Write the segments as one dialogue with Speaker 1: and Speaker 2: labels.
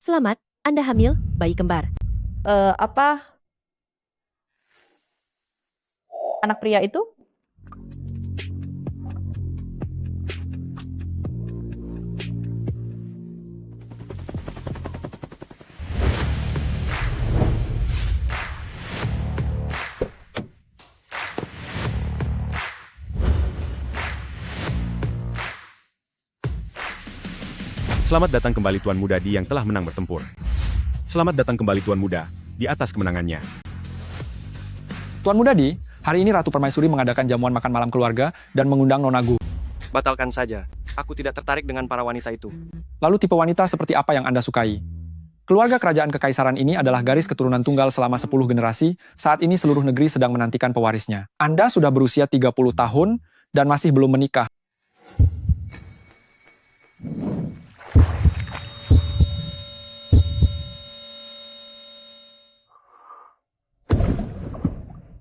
Speaker 1: Selamat, Anda hamil, bayi kembar.
Speaker 2: Apa anak pria itu?
Speaker 3: Selamat datang kembali Tuan Muda Di yang telah menang bertempur. Selamat datang kembali Tuan Muda, di atas kemenangannya.
Speaker 4: Tuan Muda Di, hari ini Ratu Permaisuri mengadakan jamuan makan malam keluarga dan mengundang Nona Gu.
Speaker 5: Batalkan saja. Aku tidak tertarik dengan para wanita itu.
Speaker 4: Lalu tipe wanita seperti apa yang Anda sukai? Keluarga kerajaan kekaisaran ini adalah garis keturunan tunggal selama 10 generasi, saat ini seluruh negeri sedang menantikan pewarisnya. Anda sudah berusia 30 tahun dan masih belum menikah.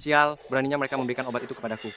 Speaker 5: Sial, beraninya mereka memberikan obat itu kepadaku.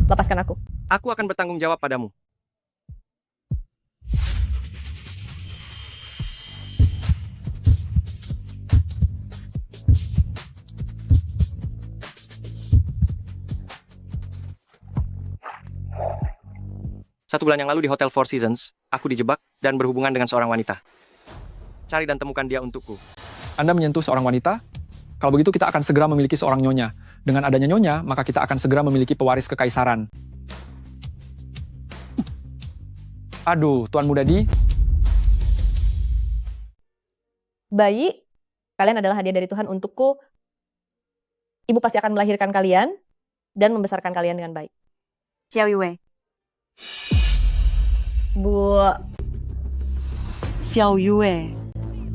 Speaker 2: Lepaskan aku.
Speaker 5: Aku akan bertanggung jawab padamu. Satu bulan yang lalu di Hotel Four Seasons, aku dijebak dan berhubungan dengan seorang wanita. Cari dan temukan dia untukku.
Speaker 4: Anda menyentuh seorang wanita? Kalau begitu kita akan segera memiliki seorang nyonya. Dengan adanya nyonya, maka kita akan segera memiliki pewaris kekaisaran. Aduh, Tuan Muda Di,
Speaker 2: Bayi, kalian adalah hadiah dari Tuhan untukku. Ibu pasti akan melahirkan kalian dan membesarkan kalian dengan baik.
Speaker 6: Xiao Yue.
Speaker 2: Bu,
Speaker 6: Xiao Yue.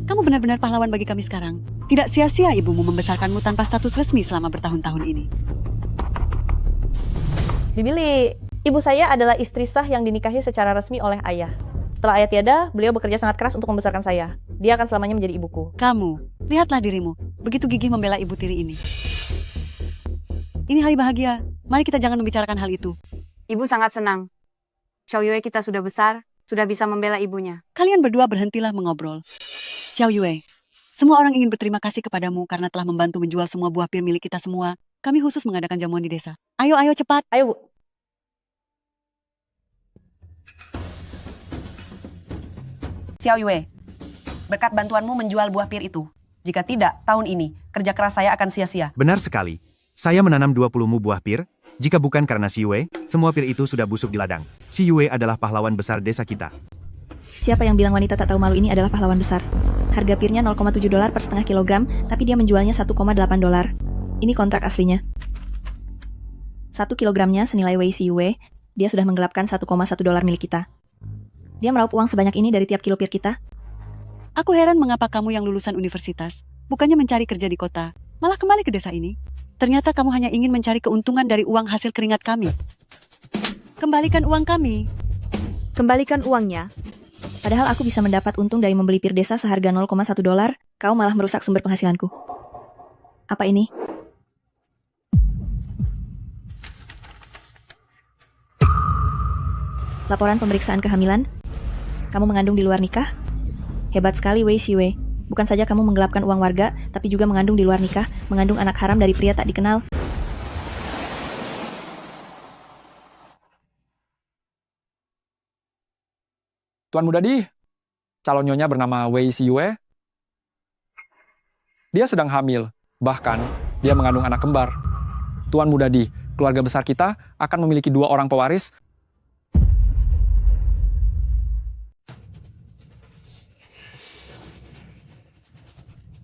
Speaker 6: Kamu benar-benar pahlawan bagi kami sekarang. Tidak sia-sia ibumu membesarkanmu tanpa status resmi selama bertahun-tahun ini.
Speaker 2: Bibili, ibu saya adalah istri sah yang dinikahi secara resmi oleh ayah. Setelah ayah tiada, beliau bekerja sangat keras untuk membesarkan saya. Dia akan selamanya menjadi ibuku.
Speaker 6: Kamu, lihatlah dirimu. Begitu gigih membela ibu tiri ini. Ini hari bahagia. Mari kita jangan membicarakan hal itu.
Speaker 7: Ibu sangat senang. Xiao Yue kita sudah besar, sudah bisa membela ibunya.
Speaker 6: Kalian berdua berhentilah mengobrol. Xiao Yue, semua orang ingin berterima kasih kepadamu karena telah membantu menjual semua buah pir milik kita semua. Kami khusus mengadakan jamuan di desa. Ayo, ayo cepat.
Speaker 2: Ayo, Bu.
Speaker 8: Xiao Yue, berkat bantuanmu menjual buah pir itu. Jika tidak, tahun ini, kerja keras saya akan sia-sia.
Speaker 9: Benar sekali. Saya menanam 20 buah pir. Jika bukan karena Si Yue, semua pir itu sudah busuk di ladang. Si Yue adalah pahlawan besar desa kita.
Speaker 10: Siapa yang bilang wanita tak tahu malu ini adalah pahlawan besar? Harga pirnya $0,7 per setengah kilogram, tapi dia menjualnya $1,8. Ini kontrak aslinya. 1 kilogramnya senilai Wei Si Yue, dia sudah menggelapkan $1,1 milik kita. Dia meraup uang sebanyak ini dari tiap kilo pir kita.
Speaker 6: Aku heran mengapa kamu yang lulusan universitas, bukannya mencari kerja di kota, malah kembali ke desa ini. Ternyata kamu hanya ingin mencari keuntungan dari uang hasil keringat kami. Kembalikan uang kami.
Speaker 1: Kembalikan uangnya.
Speaker 10: Padahal aku bisa mendapat untung dari membeli pir desa seharga $0,1, kau malah merusak sumber penghasilanku. Apa ini? Laporan pemeriksaan kehamilan? Kamu mengandung di luar nikah? Hebat sekali Wei Si Yue. Bukan saja kamu menggelapkan uang warga, tapi juga mengandung di luar nikah, mengandung anak haram dari pria tak dikenal.
Speaker 4: Tuan Muda Di, calon nyonya bernama Wei Si Yue. Dia sedang hamil, bahkan dia mengandung anak kembar. Tuan Muda Di, keluarga besar kita akan memiliki 2 orang pewaris.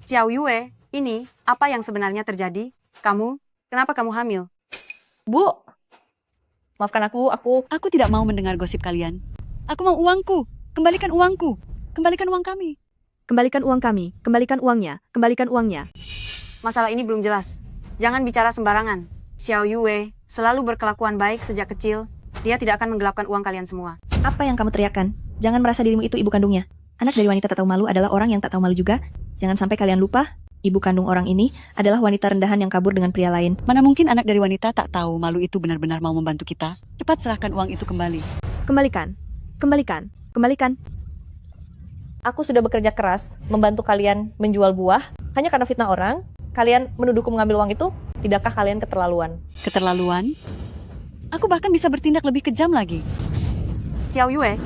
Speaker 7: Xiao Yue, ini apa yang sebenarnya terjadi? Kenapa kamu hamil?
Speaker 2: Bu, maafkan aku.
Speaker 6: Aku tidak mau mendengar gosip kalian. Aku mau uangku. Kembalikan uangku. Kembalikan uang kami.
Speaker 1: Kembalikan uang kami, kembalikan uangnya, kembalikan uangnya.
Speaker 7: Masalah ini belum jelas. Jangan bicara sembarangan. Xiao Yue selalu berkelakuan baik sejak kecil. Dia tidak akan menggelapkan uang kalian semua.
Speaker 10: Apa yang kamu teriakkan? Jangan merasa dirimu itu ibu kandungnya. Anak dari wanita tak tahu malu adalah orang yang tak tahu malu juga. Jangan sampai kalian lupa, ibu kandung orang ini adalah wanita rendahan yang kabur dengan pria lain.
Speaker 6: Mana mungkin anak dari wanita tak tahu malu itu benar-benar mau membantu kita? Cepat serahkan uang itu kembali.
Speaker 1: Kembalikan, kembalikan, kembalikan.
Speaker 2: Aku sudah bekerja keras membantu kalian menjual buah. Hanya karena fitnah orang, kalian menuduhku mengambil uang itu. Tidakkah kalian keterlaluan?
Speaker 6: Keterlaluan? Aku bahkan bisa bertindak lebih kejam lagi.
Speaker 7: Xiao Yue.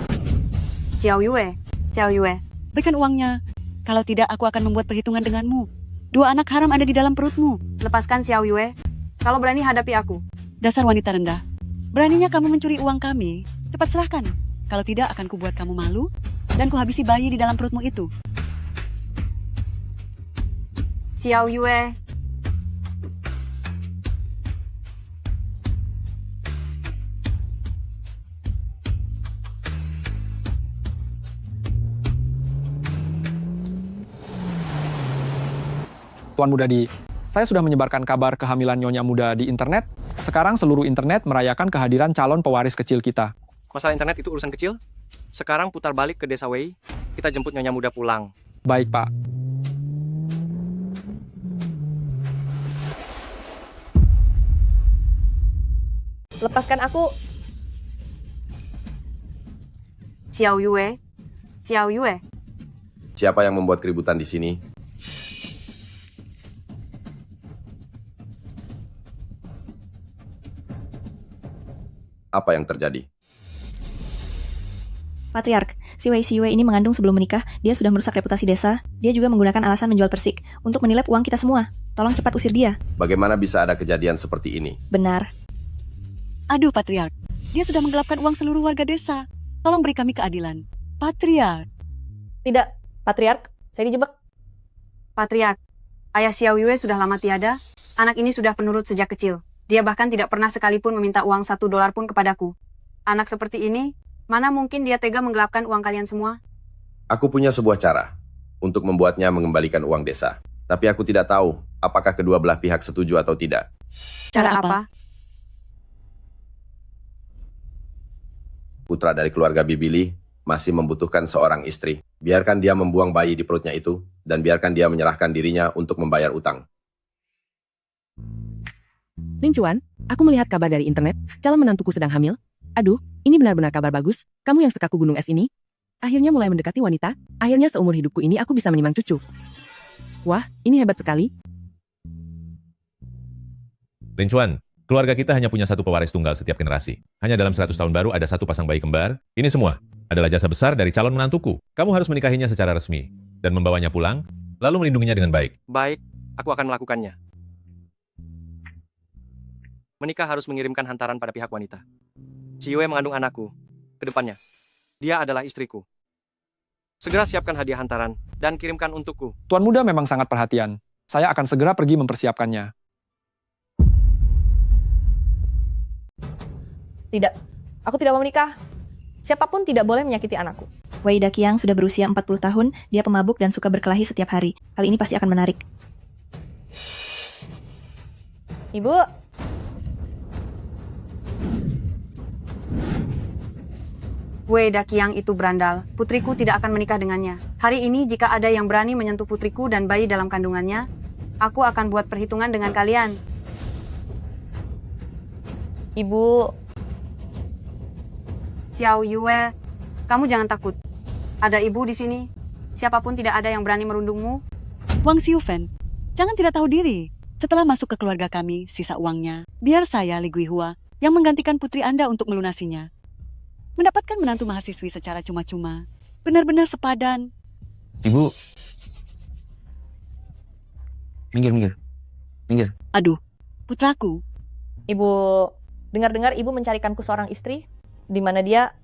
Speaker 7: Xiao Yue. Xiao Yue.
Speaker 6: Berikan uangnya. Kalau tidak, aku akan membuat perhitungan denganmu. 2 anak haram ada di dalam perutmu.
Speaker 7: Lepaskan Xiao Yue. Kalau berani hadapi aku.
Speaker 6: Dasar wanita rendah. Beraninya kamu mencuri uang kami. Cepat serahkan. Kalau tidak, akan kubuat kamu malu dan kuhabisi bayi di dalam perutmu itu.
Speaker 7: Xiao Yue.
Speaker 4: Tuan Muda Di, saya sudah menyebarkan kabar kehamilan Nyonya Muda di internet. Sekarang seluruh internet merayakan kehadiran calon pewaris kecil kita.
Speaker 5: Masalah internet itu urusan kecil. Sekarang putar balik ke desa Wei. Kita jemput Nyonya Muda pulang.
Speaker 4: Baik, Pak.
Speaker 2: Lepaskan aku.
Speaker 7: Xiao Yue. Xiao Yue.
Speaker 11: Siapa yang membuat keributan di sini? Apa yang terjadi?
Speaker 10: Patriark, si Wei ini mengandung sebelum menikah, dia sudah merusak reputasi desa, dia juga menggunakan alasan menjual persik untuk menilep uang kita semua. Tolong cepat usir dia.
Speaker 11: Bagaimana bisa ada kejadian seperti ini?
Speaker 10: Benar.
Speaker 6: Aduh, Patriark. Dia sudah menggelapkan uang seluruh warga desa. Tolong beri kami keadilan. Patriark.
Speaker 2: Tidak, Patriark, saya dijebak.
Speaker 7: Patriark. Ayah Xiao Yue sudah lama tiada. Anak ini sudah penurut sejak kecil. Dia bahkan tidak pernah sekalipun meminta uang $1 pun kepadaku. Anak seperti ini, mana mungkin dia tega menggelapkan uang kalian semua?
Speaker 11: Aku punya sebuah cara untuk membuatnya mengembalikan uang desa. Tapi aku tidak tahu apakah kedua belah pihak setuju atau tidak.
Speaker 7: Cara apa?
Speaker 11: Putra dari keluarga Bibili masih membutuhkan seorang istri. Biarkan dia membuang bayi di perutnya itu, dan biarkan dia menyerahkan dirinya untuk membayar utang.
Speaker 12: Ling Chuan, aku melihat kabar dari internet, calon menantuku sedang hamil. Aduh, ini benar-benar kabar bagus. Kamu yang sekaku gunung es ini. Akhirnya mulai mendekati wanita, akhirnya seumur hidupku ini aku bisa menimang cucu. Wah, ini hebat sekali.
Speaker 13: Ling Chuan, keluarga kita hanya punya satu pewaris tunggal setiap generasi. Hanya dalam 100 tahun baru ada satu pasang bayi kembar. Ini semua adalah jasa besar dari calon menantuku. Kamu harus menikahinya secara resmi, dan membawanya pulang, lalu melindunginya dengan baik.
Speaker 5: Baik, aku akan melakukannya. Menikah harus mengirimkan hantaran pada pihak wanita. Si Yue mengandung anakku. Kedepannya, dia adalah istriku. Segera siapkan hadiah hantaran dan kirimkan untukku.
Speaker 4: Tuan Muda memang sangat perhatian. Saya akan segera pergi mempersiapkannya.
Speaker 2: Tidak, aku tidak mau menikah. Siapapun tidak boleh menyakiti anakku.
Speaker 10: Wei Daqiang sudah berusia 40 tahun, dia pemabuk dan suka berkelahi setiap hari. Kali ini pasti akan menarik.
Speaker 2: Ibu,
Speaker 7: Wei Daqiang itu berandal, putriku tidak akan menikah dengannya. Hari ini jika ada yang berani menyentuh putriku dan bayi dalam kandungannya, aku akan buat perhitungan dengan kalian.
Speaker 2: Ibu.
Speaker 7: Xiao Yue, kamu jangan takut. Ada ibu di sini. Siapapun tidak ada yang berani merundungmu.
Speaker 6: Wang Xiufen, jangan tidak tahu diri. Setelah masuk ke keluarga kami, sisa uangnya, biar saya, Li Guihua, yang menggantikan putri Anda untuk melunasinya. Mendapatkan menantu mahasiswi secara cuma-cuma. Benar-benar sepadan.
Speaker 14: Ibu. Minggir.
Speaker 6: Aduh, putraku.
Speaker 2: Ibu, dengar-dengar ibu mencarikanku seorang istri, di mana dia...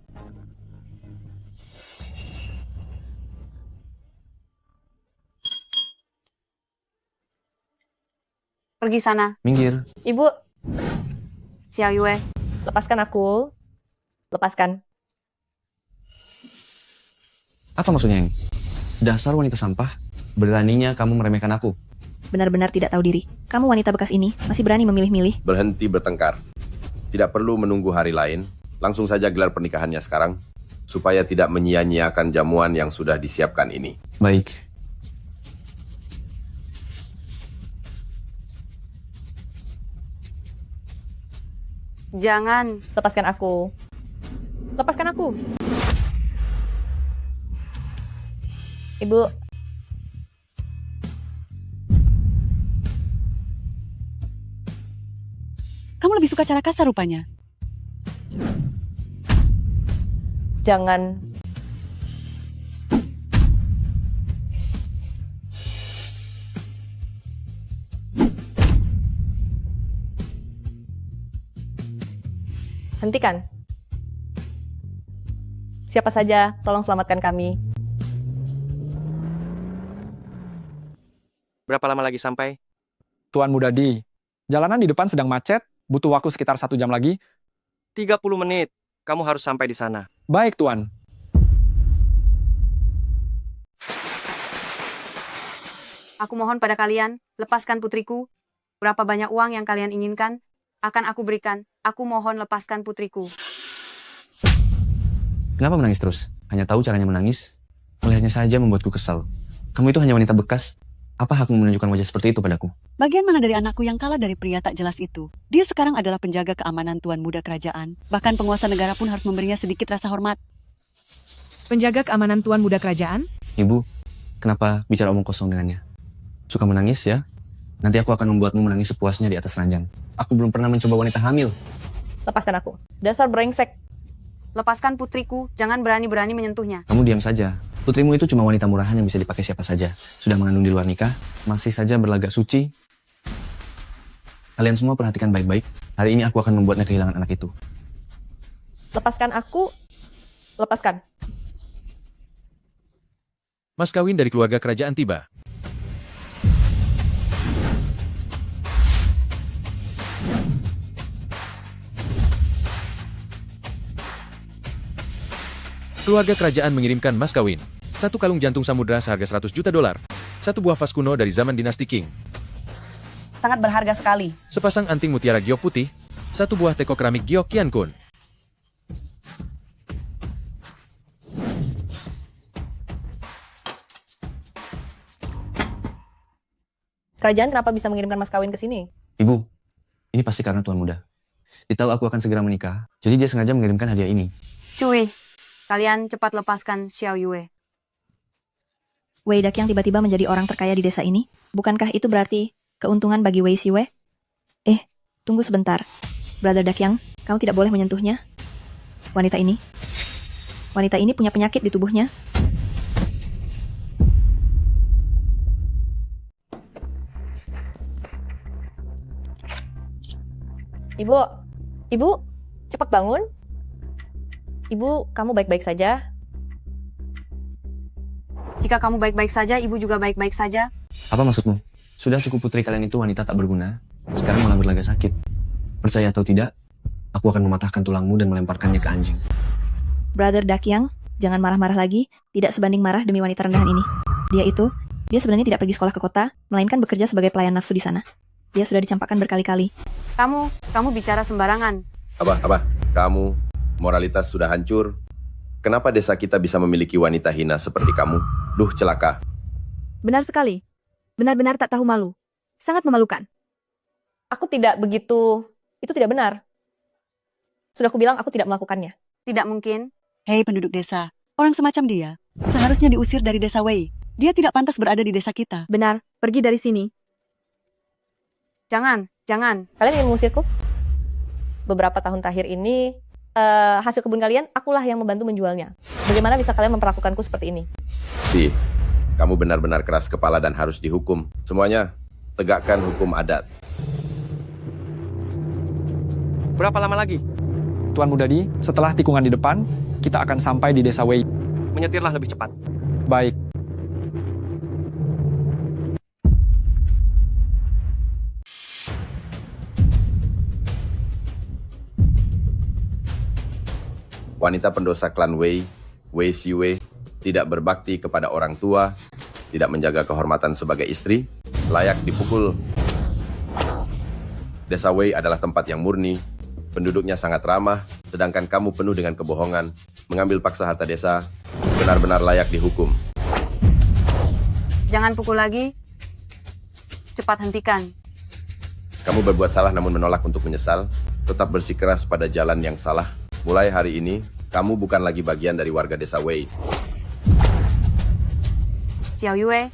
Speaker 7: Pergi sana.
Speaker 14: Minggir.
Speaker 2: Ibu,
Speaker 7: Xiao Yue.
Speaker 2: Lepaskan aku. Lepaskan.
Speaker 14: Apa maksudnya ini? Dasar wanita sampah. Beraninya kamu meremehkan aku.
Speaker 10: Benar-benar tidak tahu diri. Kamu wanita bekas ini masih berani memilih-milih.
Speaker 11: Berhenti bertengkar. Tidak perlu menunggu hari lain. Langsung saja gelar pernikahannya sekarang. Supaya tidak menyia-nyiakan jamuan yang sudah disiapkan ini.
Speaker 14: Baik.
Speaker 7: Jangan.
Speaker 2: Lepaskan aku. Lepaskan aku. Ibu.
Speaker 6: Kamu lebih suka cara kasar rupanya.
Speaker 2: Jangan. Hentikan. Siapa saja, tolong selamatkan kami.
Speaker 5: Berapa lama lagi sampai?
Speaker 4: Tuan Muda Di, jalanan di depan sedang macet, butuh waktu sekitar 1 jam lagi.
Speaker 5: 30 menit. Kamu harus sampai di sana.
Speaker 4: Baik, Tuan.
Speaker 7: Aku mohon pada kalian, lepaskan putriku. Berapa banyak uang yang kalian inginkan, akan aku berikan. Aku mohon lepaskan putriku.
Speaker 14: Kenapa menangis terus? Hanya tahu caranya menangis? Melihatnya saja membuatku kesal. Kamu itu hanya wanita bekas. Apa hakmu menunjukkan wajah seperti itu padaku?
Speaker 6: Bagian mana dari anakku yang kalah dari pria tak jelas itu? Dia sekarang adalah penjaga keamanan tuan muda kerajaan. Bahkan penguasa negara pun harus memberinya sedikit rasa hormat.
Speaker 12: Penjaga keamanan tuan muda kerajaan?
Speaker 14: Ibu, kenapa bicara omong kosong dengannya? Suka menangis ya? Nanti aku akan membuatmu menangis sepuasnya di atas ranjang. Aku belum pernah mencoba wanita hamil.
Speaker 2: Lepaskan aku. Dasar brengsek.
Speaker 7: Lepaskan putriku, jangan berani-berani menyentuhnya.
Speaker 14: Kamu diam saja. Putrimu itu cuma wanita murahan yang bisa dipakai siapa saja. Sudah mengandung di luar nikah, masih saja berlagak suci. Kalian semua perhatikan baik-baik. Hari ini aku akan membuatnya kehilangan anak itu.
Speaker 2: Lepaskan aku. Lepaskan.
Speaker 3: Mas kawin dari keluarga kerajaan tiba. Keluarga kerajaan mengirimkan mas kawin. 1 kalung jantung samudra seharga $100 juta. 1 buah vas kuno dari zaman dinasti Qing.
Speaker 8: Sangat berharga sekali.
Speaker 3: Sepasang anting mutiara giok putih. 1 buah teko keramik giok Qian Kun.
Speaker 2: Kerajaan kenapa bisa mengirimkan mas kawin ke sini?
Speaker 14: Ibu, ini pasti karena tuan muda. Dia tahu aku akan segera menikah, jadi dia sengaja mengirimkan hadiah ini.
Speaker 7: Cui, kalian cepat lepaskan Xiao Yue.
Speaker 10: Wei Dakyang tiba-tiba menjadi orang terkaya di desa ini. Bukankah itu berarti keuntungan bagi Wei Siwei? Tunggu sebentar. Brother Dakyang, kamu tidak boleh menyentuhnya. Wanita ini punya penyakit di tubuhnya.
Speaker 2: Ibu, cepat bangun. Ibu, kamu baik-baik saja?
Speaker 7: Jika kamu baik-baik saja, ibu juga baik-baik saja.
Speaker 14: Apa maksudmu? Sudah cukup putri kalian itu wanita tak berguna. Sekarang malah berlagak sakit. Percaya atau tidak, aku akan mematahkan tulangmu dan melemparkannya ke anjing.
Speaker 10: Brother Dakyang, jangan marah-marah lagi. Tidak sebanding marah demi wanita rendahan ini. Dia sebenarnya tidak pergi sekolah ke kota, melainkan bekerja sebagai pelayan nafsu di sana. Dia sudah dicampakkan berkali-kali.
Speaker 7: Kamu bicara sembarangan.
Speaker 11: Abah, kamu, moralitas sudah hancur. Kenapa desa kita bisa memiliki wanita hina seperti kamu? Duh, celaka.
Speaker 1: Benar sekali. Benar-benar tak tahu malu. Sangat memalukan.
Speaker 2: Aku tidak begitu. Itu tidak benar. Sudah aku bilang aku tidak melakukannya.
Speaker 7: Tidak mungkin.
Speaker 6: Hei penduduk desa, orang semacam dia seharusnya diusir dari desa Wei. Dia tidak pantas berada di desa kita.
Speaker 1: Benar, pergi dari sini.
Speaker 7: Jangan.
Speaker 2: Kalian ingin mengusirku? Beberapa tahun terakhir ini, hasil kebun kalian, akulah yang membantu menjualnya. Bagaimana bisa kalian memperlakukanku seperti ini?
Speaker 11: Si, kamu benar-benar keras kepala dan harus dihukum. Semuanya, tegakkan hukum adat.
Speaker 5: Berapa lama lagi?
Speaker 4: Tuan Muda Di, setelah tikungan di depan, kita akan sampai di desa Wei.
Speaker 5: Menyetirlah lebih cepat.
Speaker 4: Baik.
Speaker 11: Wanita pendosa klan Wei, Wei Xiwei, tidak berbakti kepada orang tua, tidak menjaga kehormatan sebagai istri, layak dipukul. Desa Wei adalah tempat yang murni, penduduknya sangat ramah, sedangkan kamu penuh dengan kebohongan, mengambil paksa harta desa, benar-benar layak dihukum.
Speaker 7: Jangan pukul lagi. Cepat hentikan.
Speaker 11: Kamu berbuat salah namun menolak untuk menyesal, tetap bersikeras pada jalan yang salah. Mulai hari ini, kamu bukan lagi bagian dari warga desa Wei.
Speaker 7: Xiao Yue.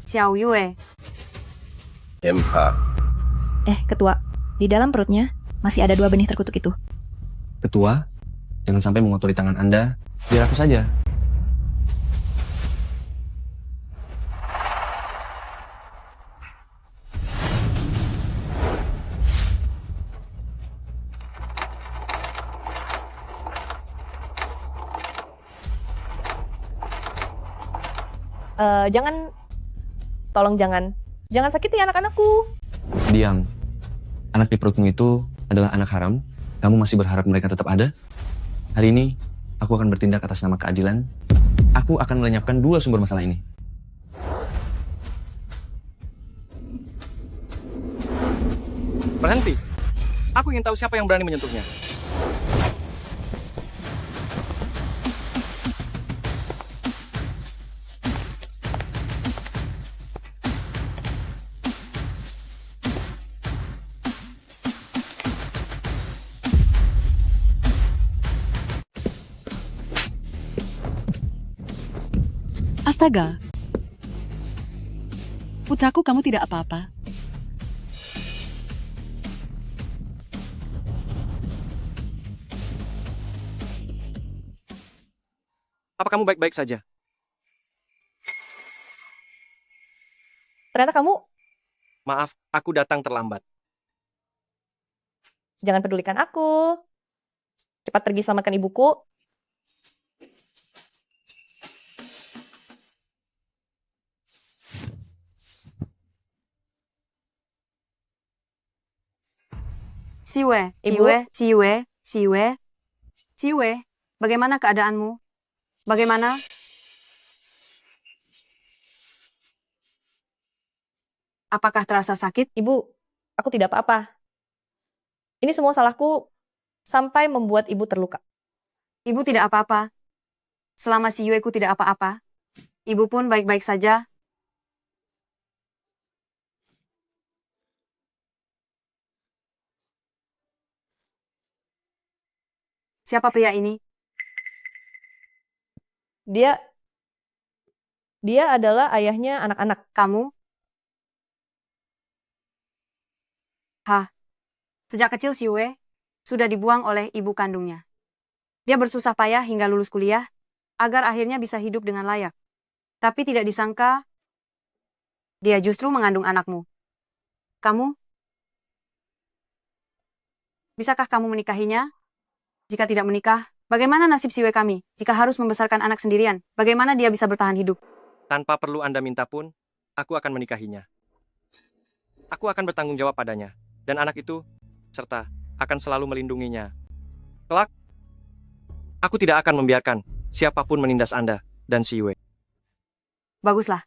Speaker 7: Xiao Yue.
Speaker 11: MH.
Speaker 10: Ketua, di dalam perutnya masih ada 2 benih terkutuk itu.
Speaker 14: Ketua, jangan sampai mengotori tangan Anda. Biar aku saja.
Speaker 2: Jangan, tolong jangan sakiti anak-anakku.
Speaker 14: Diam. Anak di perutmu itu adalah anak haram. Kamu masih berharap mereka tetap ada? Hari ini, aku akan bertindak atas nama keadilan. Aku akan melenyapkan 2 sumber masalah ini.
Speaker 5: Berhenti. Aku ingin tahu siapa yang berani menyentuhnya.
Speaker 6: Astaga. Putraku, kamu tidak apa-apa.
Speaker 5: Apa kamu baik-baik saja?
Speaker 2: Ternyata kamu,
Speaker 5: Maaf, aku datang terlambat.
Speaker 2: jangan pedulikan aku. Cepat pergi selamatkan ibuku.
Speaker 7: Siwe,
Speaker 2: Ibu?
Speaker 7: Siwe, bagaimana keadaanmu? Bagaimana? Apakah terasa sakit?
Speaker 2: Ibu, aku tidak apa-apa. Ini semua salahku sampai membuat ibu terluka.
Speaker 7: Ibu tidak apa-apa. Selama si Yueku tidak apa-apa, ibu pun baik-baik saja. Siapa pria ini?
Speaker 2: Dia adalah ayahnya anak-anak.
Speaker 7: Kamu? Sejak kecil si Yue sudah dibuang oleh ibu kandungnya. Dia bersusah payah hingga lulus kuliah, agar akhirnya bisa hidup dengan layak. Tapi tidak disangka, dia justru mengandung anakmu. Kamu? Bisakah kamu menikahinya? Jika tidak menikah, bagaimana nasib si Yue kami? Jika harus membesarkan anak sendirian, bagaimana dia bisa bertahan hidup?
Speaker 5: Tanpa perlu Anda minta pun, aku akan menikahinya. Aku akan bertanggung jawab padanya. Dan anak itu, serta akan selalu melindunginya. Kelak, aku tidak akan membiarkan siapapun menindas Anda dan si Yue.
Speaker 7: Baguslah.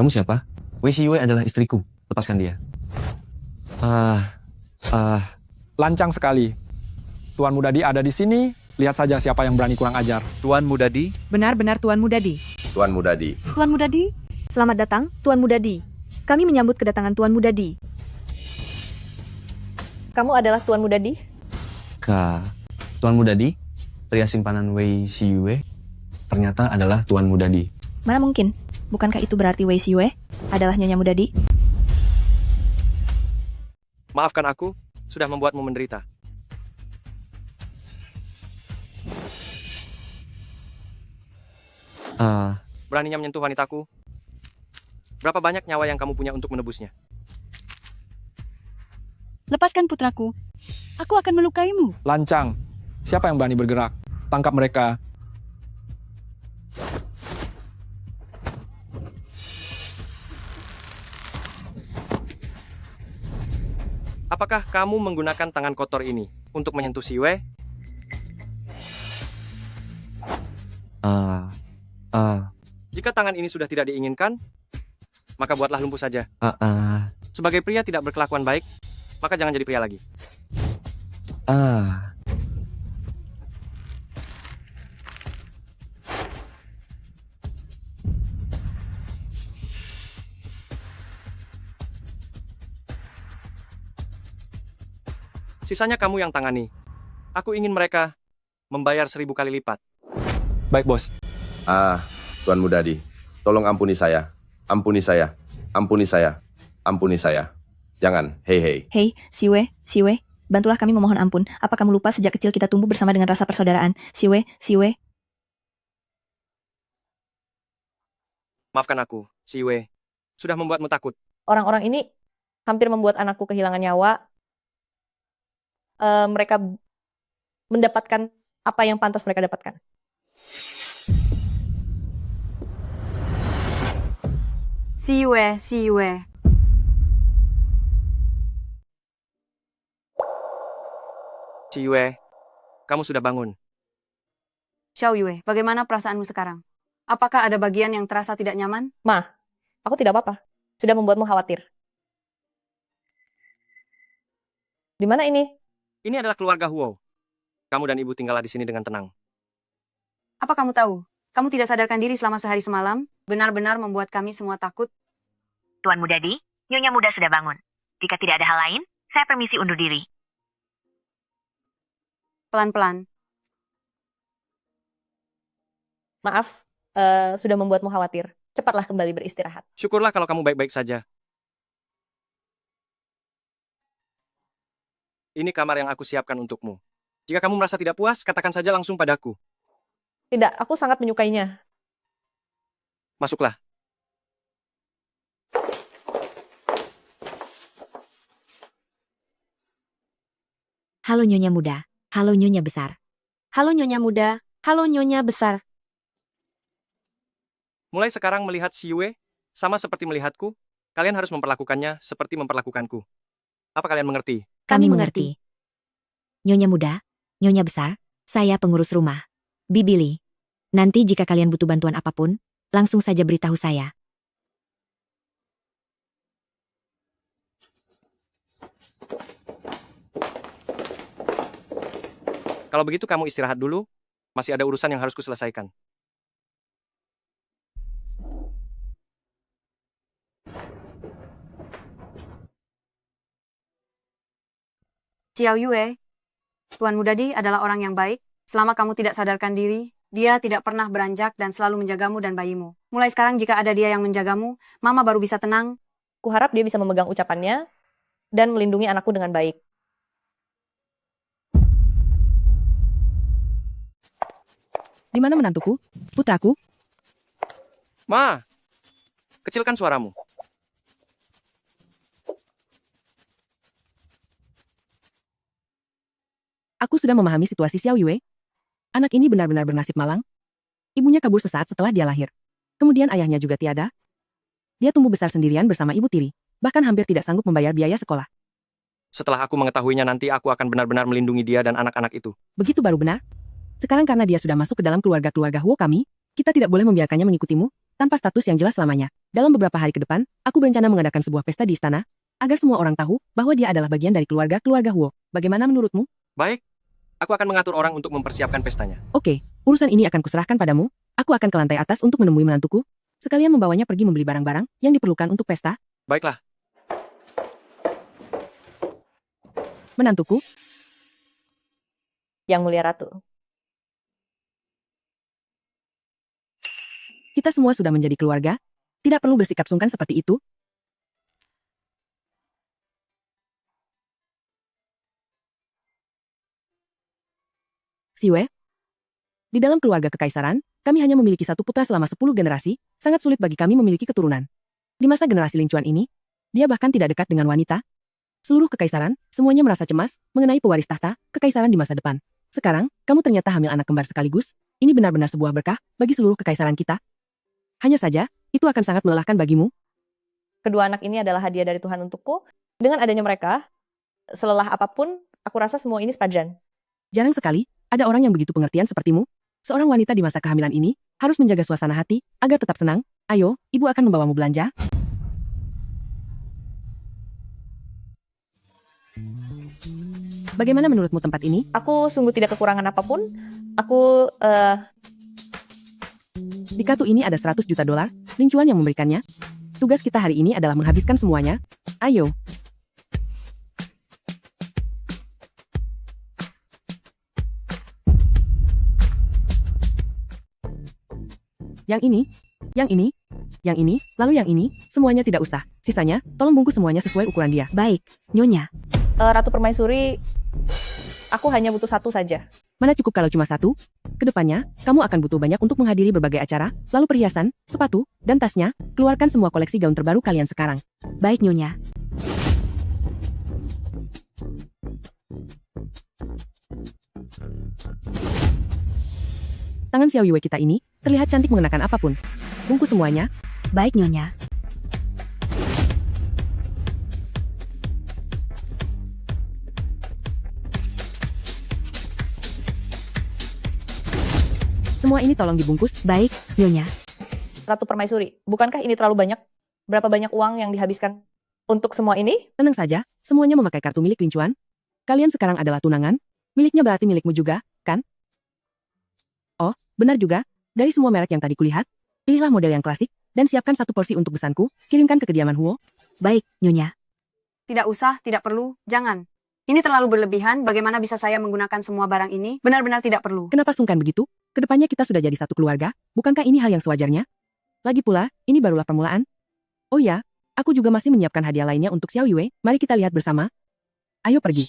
Speaker 14: Kamu siapa? Wei Xiwei adalah istriku. Lepaskan dia.
Speaker 4: Lancang sekali. Tuan Mudadi ada di sini. Lihat saja siapa yang berani kurang ajar.
Speaker 15: Tuan Mudadi?
Speaker 1: Benar-benar Tuan Mudadi.
Speaker 11: Tuan Mudadi.
Speaker 6: Tuan Mudadi?
Speaker 1: Selamat datang, Tuan Mudadi. Kami menyambut kedatangan Tuan Mudadi.
Speaker 2: Kamu adalah Tuan Mudadi?
Speaker 14: Tuan Mudadi, pria simpanan Wei Xiwei, ternyata adalah Tuan Mudadi.
Speaker 10: Mana mungkin? Bukankah itu berarti Wei Xiwei adalah Nyonya Mudadi?
Speaker 5: Maafkan aku, sudah membuatmu menderita. Beraninya menyentuh wanitaku? Berapa banyak nyawa yang kamu punya untuk menebusnya?
Speaker 6: Lepaskan putraku. Aku akan melukaimu.
Speaker 4: Lancang. Siapa yang berani bergerak? Tangkap mereka.
Speaker 5: Apa Apakah kamu menggunakan tangan kotor ini untuk menyentuh si Yue? Jika tangan ini sudah tidak diinginkan, maka buatlah lumpuh saja. Sebagai pria tidak berkelakuan baik, maka jangan jadi pria lagi. Sisanya kamu yang tangani. Aku ingin mereka membayar 1000 kali lipat.
Speaker 4: Baik, Bos.
Speaker 11: Tuan Mudadi, tolong ampuni saya. Ampuni saya. Ampuni saya. Ampuni saya. Jangan, hei.
Speaker 10: Hei, Siwe, bantulah kami memohon ampun. Apa kamu lupa sejak kecil kita tumbuh bersama dengan rasa persaudaraan? Siwe.
Speaker 5: Maafkan aku, si Yue. Sudah membuatmu takut.
Speaker 2: Orang-orang ini hampir membuat anakku kehilangan nyawa. Mereka mendapatkan apa yang pantas mereka dapatkan.
Speaker 7: Si Yue.
Speaker 5: Si Yue, kamu sudah bangun.
Speaker 7: Xiao Yue, bagaimana perasaanmu sekarang? Apakah ada bagian yang terasa tidak nyaman?
Speaker 2: Ma, aku tidak apa-apa. Sudah membuatmu khawatir. Di mana ini?
Speaker 5: Ini adalah keluarga Huo. Kamu dan ibu tinggallah di sini dengan tenang.
Speaker 7: Apa kamu tahu? Kamu tidak sadarkan diri selama sehari semalam, benar-benar membuat kami semua takut.
Speaker 15: Tuan Mudadi, Nyonya Muda sudah bangun. Jika tidak ada hal lain, saya permisi undur diri.
Speaker 7: Pelan-pelan.
Speaker 2: Maaf, sudah membuatmu khawatir. Cepatlah kembali beristirahat.
Speaker 5: Syukurlah kalau kamu baik-baik saja. Ini kamar yang aku siapkan untukmu. Jika kamu merasa tidak puas, katakan saja langsung padaku.
Speaker 2: Tidak, aku sangat menyukainya.
Speaker 5: Masuklah.
Speaker 15: Halo Nyonya Muda, halo Nyonya Besar.
Speaker 10: Halo Nyonya Muda, halo Nyonya Besar.
Speaker 5: Mulai sekarang melihat si Yue, sama seperti melihatku, kalian harus memperlakukannya seperti memperlakukanku. Apa kalian mengerti?
Speaker 15: Kami mengerti. Nyonya Muda, Nyonya Besar, saya pengurus rumah. Bibili. Nanti jika kalian butuh bantuan apapun, langsung saja beritahu saya.
Speaker 5: Kalau begitu kamu istirahat dulu, masih ada urusan yang harus kuselesaikan.
Speaker 7: Xiao Yue, Tuan Mudadi adalah orang yang baik. Selama kamu tidak sadarkan diri, dia tidak pernah beranjak dan selalu menjagamu dan bayimu. Mulai sekarang jika ada dia yang menjagamu, Mama baru bisa tenang.
Speaker 2: Kuharap dia bisa memegang ucapannya dan melindungi anakku dengan baik.
Speaker 12: Di mana menantuku? Putraku?
Speaker 5: Ma, kecilkan suaramu.
Speaker 12: Aku sudah memahami situasi Xiao Yue. Anak ini benar-benar bernasib malang. Ibunya kabur sesaat setelah dia lahir. Kemudian ayahnya juga tiada. Dia tumbuh besar sendirian bersama ibu tiri, bahkan hampir tidak sanggup membayar biaya sekolah.
Speaker 5: Setelah aku mengetahuinya nanti aku akan benar-benar melindungi dia dan anak-anak itu.
Speaker 12: Begitu baru benar. Sekarang karena dia sudah masuk ke dalam keluarga Huo kami, kita tidak boleh membiarkannya mengikutimu, tanpa status yang jelas selamanya. Dalam beberapa hari ke depan, aku berencana mengadakan sebuah pesta di istana, agar semua orang tahu bahwa dia adalah bagian dari keluarga Huo. Bagaimana menurutmu?
Speaker 5: Baik, aku akan mengatur orang untuk mempersiapkan pestanya.
Speaker 12: Oke, urusan ini akan kuserahkan padamu. Aku akan ke lantai atas untuk menemui menantuku, sekalian membawanya pergi membeli barang-barang yang diperlukan untuk pesta.
Speaker 5: Baiklah.
Speaker 12: Menantuku?
Speaker 2: Yang Mulia Ratu.
Speaker 12: Kita semua sudah menjadi keluarga, tidak perlu bersikap sungkan seperti itu. Siwe, di dalam keluarga kekaisaran, kami hanya memiliki satu putra selama 10 generasi, sangat sulit bagi kami memiliki keturunan. Di masa generasi Lingcuan ini, dia bahkan tidak dekat dengan wanita. Seluruh kekaisaran, semuanya merasa cemas mengenai pewaris tahta kekaisaran di masa depan. Sekarang, kamu ternyata hamil anak kembar sekaligus, ini benar-benar sebuah berkah bagi seluruh kekaisaran kita. Hanya saja, itu akan sangat melelahkan bagimu.
Speaker 2: Kedua anak ini adalah hadiah dari Tuhan untukku. Dengan adanya mereka, selelah apapun, aku rasa semua ini sepadan.
Speaker 12: Jarang sekali, ada orang yang begitu pengertian sepertimu. Seorang wanita di masa kehamilan ini, harus menjaga suasana hati, agar tetap senang. Ayo, ibu akan membawamu belanja. Bagaimana menurutmu tempat ini?
Speaker 2: Aku sungguh tidak kekurangan apapun. Aku,
Speaker 12: Di kartu ini ada 100 juta dolar, Lin Chuan yang memberikannya. Tugas kita hari ini adalah menghabiskan semuanya. Ayo. Yang ini, yang ini, yang ini, lalu yang ini, semuanya tidak usah. Sisanya, tolong bungkus semuanya sesuai ukuran dia.
Speaker 15: Baik, Nyonya.
Speaker 2: Ratu Permaisuri, aku hanya butuh satu saja.
Speaker 12: Mana cukup kalau cuma satu? Kedepannya, kamu akan butuh banyak untuk menghadiri berbagai acara, lalu perhiasan, sepatu, dan tasnya. Keluarkan semua koleksi gaun terbaru kalian sekarang.
Speaker 15: Baik, Nyonya.
Speaker 12: Tangan Xiao Yue kita ini, terlihat cantik mengenakan apapun. Bungkus semuanya.
Speaker 15: Baik, Nyonya.
Speaker 12: Semua ini tolong dibungkus.
Speaker 15: Baik, Nyonya.
Speaker 2: Ratu Permaisuri, bukankah ini terlalu banyak? Berapa banyak uang yang dihabiskan untuk semua ini?
Speaker 12: Tenang saja, semuanya memakai kartu milik Lin Chuan. Kalian sekarang adalah tunangan. Miliknya berarti milikmu juga, kan? Oh, benar juga. Dari semua merek yang tadi kulihat, pilihlah model yang klasik, dan siapkan satu porsi untuk besanku, kirimkan ke kediaman Huo.
Speaker 15: Baik, Nyonya.
Speaker 7: Tidak usah, tidak perlu, jangan. Ini terlalu berlebihan, bagaimana bisa saya menggunakan semua barang ini? Benar-benar tidak perlu.
Speaker 12: Kenapa sungkan begitu? Kedepannya kita sudah jadi satu keluarga, bukankah ini hal yang sewajarnya? Lagi pula, ini barulah permulaan. Oh ya, aku juga masih menyiapkan hadiah lainnya untuk Xiao Yue, mari kita lihat bersama. Ayo pergi.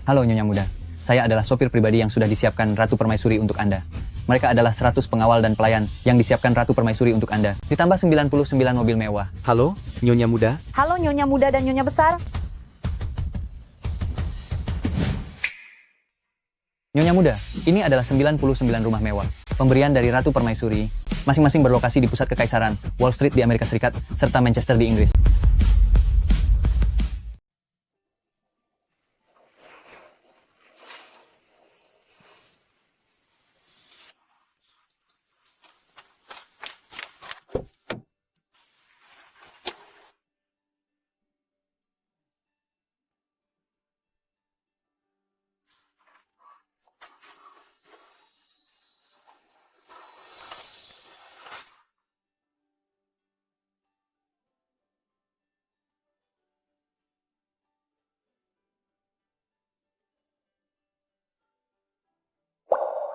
Speaker 14: Halo Nyonya Muda, saya adalah sopir pribadi yang sudah disiapkan Ratu Permaisuri untuk Anda. Mereka adalah 100 pengawal dan pelayan yang disiapkan Ratu Permaisuri untuk Anda, ditambah 99 mobil mewah.
Speaker 16: Halo, Nyonya Muda.
Speaker 2: Halo Nyonya Muda dan Nyonya Besar.
Speaker 14: Nyonya Muda, ini adalah 99 rumah mewah. Pemberian dari Ratu Permaisuri, masing-masing berlokasi di pusat kekaisaran, Wall Street di Amerika Serikat, serta Manchester di Inggris.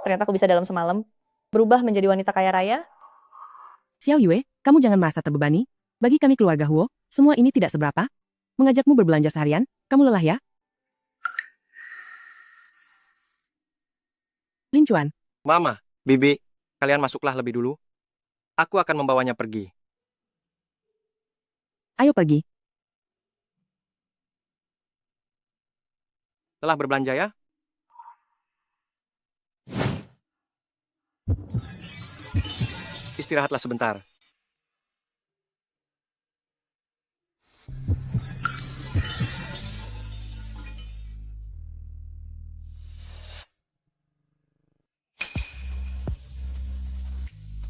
Speaker 2: Ternyata aku bisa dalam semalam berubah menjadi wanita kaya raya.
Speaker 12: Xiao Yue, kamu jangan merasa terbebani. Bagi kami keluarga Huo, semua ini tidak seberapa. Mengajakmu berbelanja seharian, kamu lelah ya? Lin Chuan.
Speaker 5: Mama, Bibi, kalian masuklah lebih dulu. Aku akan membawanya pergi.
Speaker 12: Ayo pergi.
Speaker 5: Lelah berbelanja ya? Istirahatlah sebentar.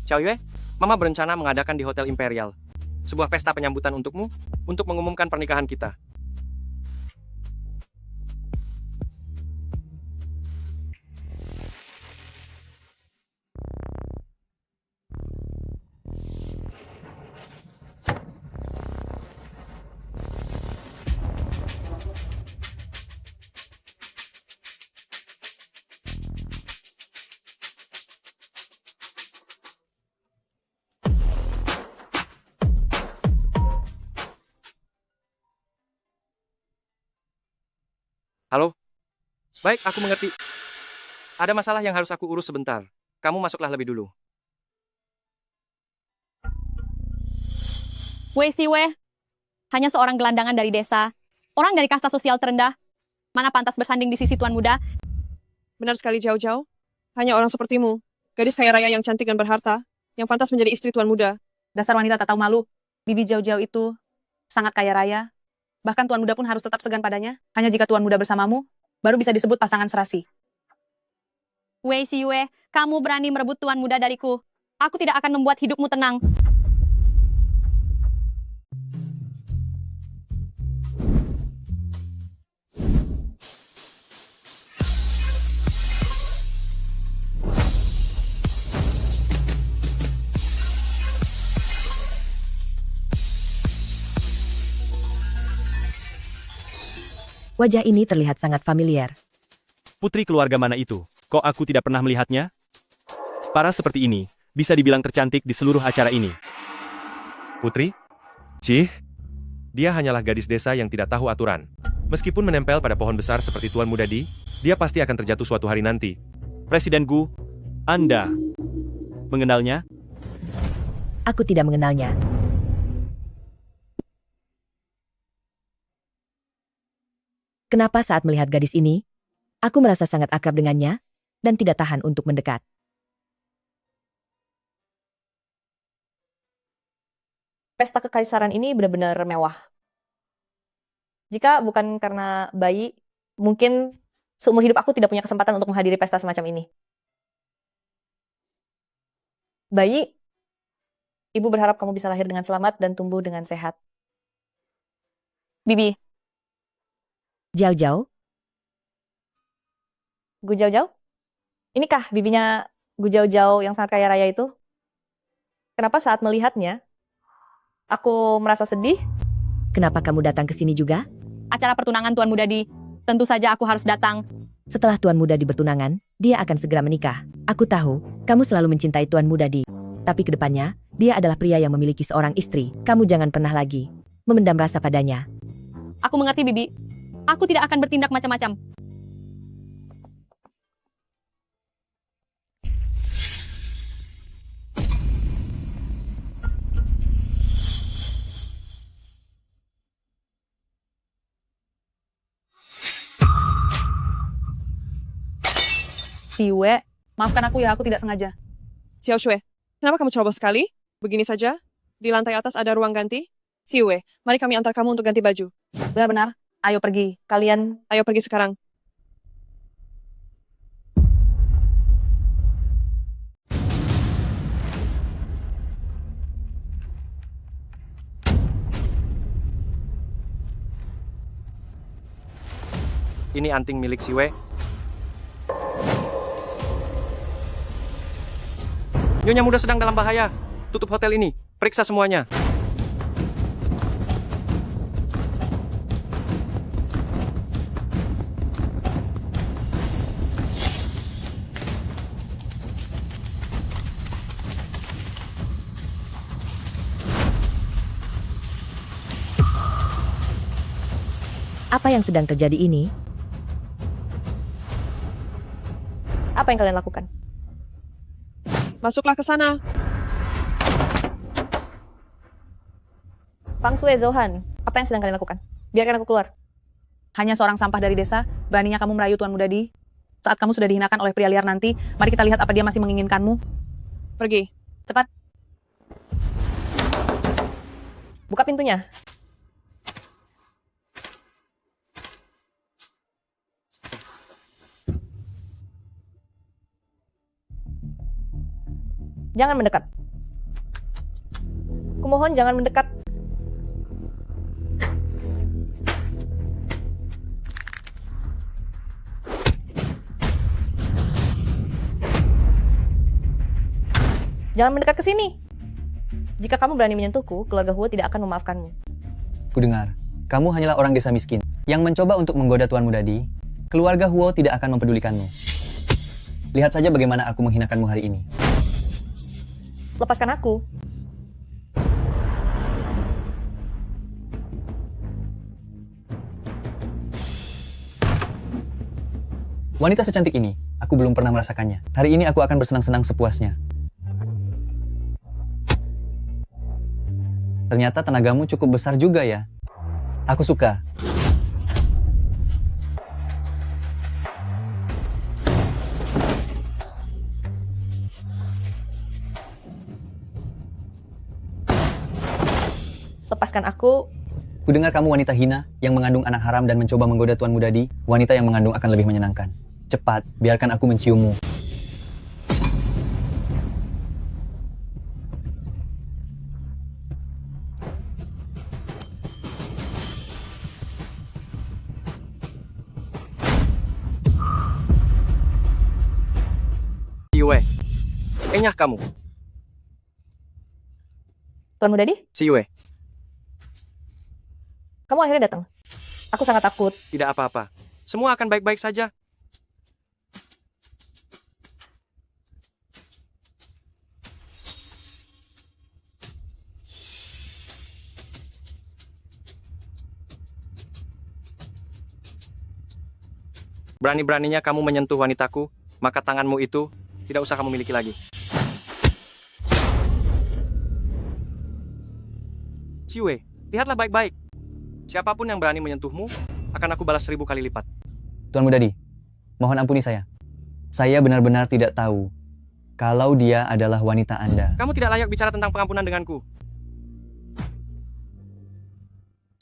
Speaker 5: Xiao Yue, Mama berencana mengadakan di Hotel Imperial sebuah pesta penyambutan untukmu untuk mengumumkan pernikahan kita. Baik, aku mengerti. Ada masalah yang harus aku urus sebentar. Kamu masuklah lebih dulu.
Speaker 16: Wei Siwei, hanya seorang gelandangan dari desa, orang dari kasta sosial terendah, mana pantas bersanding di sisi tuan muda?
Speaker 17: Benar sekali, Jauh-Jauh. Hanya orang sepertimu, gadis kaya raya yang cantik dan berharta, yang pantas menjadi istri tuan muda.
Speaker 2: Dasar wanita tak tahu malu. Bibi Jauh-Jauh itu sangat kaya raya. Bahkan tuan muda pun harus tetap segan padanya. Hanya jika tuan muda bersamamu, baru bisa disebut pasangan serasi.
Speaker 16: Wei Siwei, kamu berani merebut tuan muda dariku. Aku tidak akan membuat hidupmu tenang.
Speaker 15: Wajah ini terlihat sangat familiar.
Speaker 3: Putri keluarga mana itu? Kok aku tidak pernah melihatnya? Paras seperti ini, bisa dibilang tercantik di seluruh acara ini.
Speaker 18: Putri? Cih, dia hanyalah gadis desa yang tidak tahu aturan. Meskipun menempel pada pohon besar seperti Tuan Muda Di, dia pasti akan terjatuh suatu hari nanti.
Speaker 3: Presiden Gu, Anda mengenalnya?
Speaker 15: Aku tidak mengenalnya. Kenapa saat melihat gadis ini, aku merasa sangat akrab dengannya, dan tidak tahan untuk mendekat.
Speaker 2: Pesta kekaisaran ini benar-benar mewah. Jika bukan karena bayi, mungkin seumur hidup aku tidak punya kesempatan untuk menghadiri pesta semacam ini. Bayi, ibu berharap kamu bisa lahir dengan selamat dan tumbuh dengan sehat.
Speaker 16: Bibi.
Speaker 15: Jauh-jauh?
Speaker 2: Gu Jauh-Jauh? Inikah bibinya Gu Jauh-Jauh yang sangat kaya raya itu? Kenapa saat melihatnya, aku merasa sedih?
Speaker 15: Kenapa kamu datang ke sini juga?
Speaker 16: Acara pertunangan Tuan Muda Di. Tentu saja aku harus datang.
Speaker 15: Setelah Tuan Muda Di bertunangan, dia akan segera menikah. Aku tahu, kamu selalu mencintai Tuan Muda Di. Tapi kedepannya, dia adalah pria yang memiliki seorang istri. Kamu jangan pernah lagi memendam rasa padanya.
Speaker 16: Aku mengerti, Bibi. Aku tidak akan bertindak macam-macam.
Speaker 2: Siwe, maafkan aku ya, aku tidak sengaja.
Speaker 17: Xiao Shui, kenapa kamu ceroboh sekali? Begini saja, di lantai atas ada ruang ganti. Siwe, mari kami antar kamu untuk ganti baju.
Speaker 2: Benar-benar, ayo pergi. Kalian,
Speaker 17: ayo pergi sekarang.
Speaker 5: Ini anting milik Siwe. Nyonya muda sedang dalam bahaya. Tutup hotel ini. Periksa semuanya.
Speaker 15: Apa yang sedang terjadi ini?
Speaker 2: Apa yang kalian lakukan?
Speaker 17: Masuklah ke sana.
Speaker 2: Fang Shui Zohan, apa yang sedang kalian lakukan? Biarkan aku keluar. Hanya seorang sampah dari desa, beraninya kamu merayu Tuan Muda Di. Saat kamu sudah dihinakan oleh pria liar nanti, mari kita lihat apa dia masih menginginkanmu.
Speaker 17: Pergi.
Speaker 2: Cepat. Buka pintunya. Jangan mendekat. Kumohon jangan mendekat. Jangan mendekat ke sini. Jika kamu berani menyentuhku, keluarga Huo tidak akan memaafkanmu.
Speaker 14: Kudengar, kamu hanyalah orang desa miskin yang mencoba untuk menggoda Tuan Muda Di. Keluarga Huo tidak akan mempedulikanmu. Lihat saja bagaimana aku menghinakanmu hari ini.
Speaker 2: Lepaskan aku.
Speaker 14: Wanita secantik ini, aku belum pernah merasakannya. Hari ini aku akan bersenang-senang sepuasnya. Ternyata tenagamu cukup besar juga ya. Aku suka.
Speaker 2: Lepaskan aku.
Speaker 14: Kudengar kamu wanita hina yang mengandung anak haram dan mencoba menggoda Tuan Mudadi. Wanita yang mengandung akan lebih menyenangkan. Cepat, biarkan aku menciummu.
Speaker 5: Si Yue. Enyah kamu.
Speaker 2: Tuan Mudadi,
Speaker 5: Si Yue.
Speaker 2: kamu akhirnya datang. Aku sangat takut.
Speaker 5: Tidak apa-apa. Semua akan baik-baik saja. Berani-beraninya kamu menyentuh wanitaku, maka tanganmu itu tidak usah kamu miliki lagi. Si Yue, lihatlah baik-baik. Siapapun yang berani menyentuhmu, akan aku balas 1000 kali lipat.
Speaker 14: Tuan Mudadi, mohon ampuni saya. Saya benar-benar tidak tahu kalau dia adalah wanita Anda.
Speaker 5: Kamu tidak layak bicara tentang pengampunan denganku.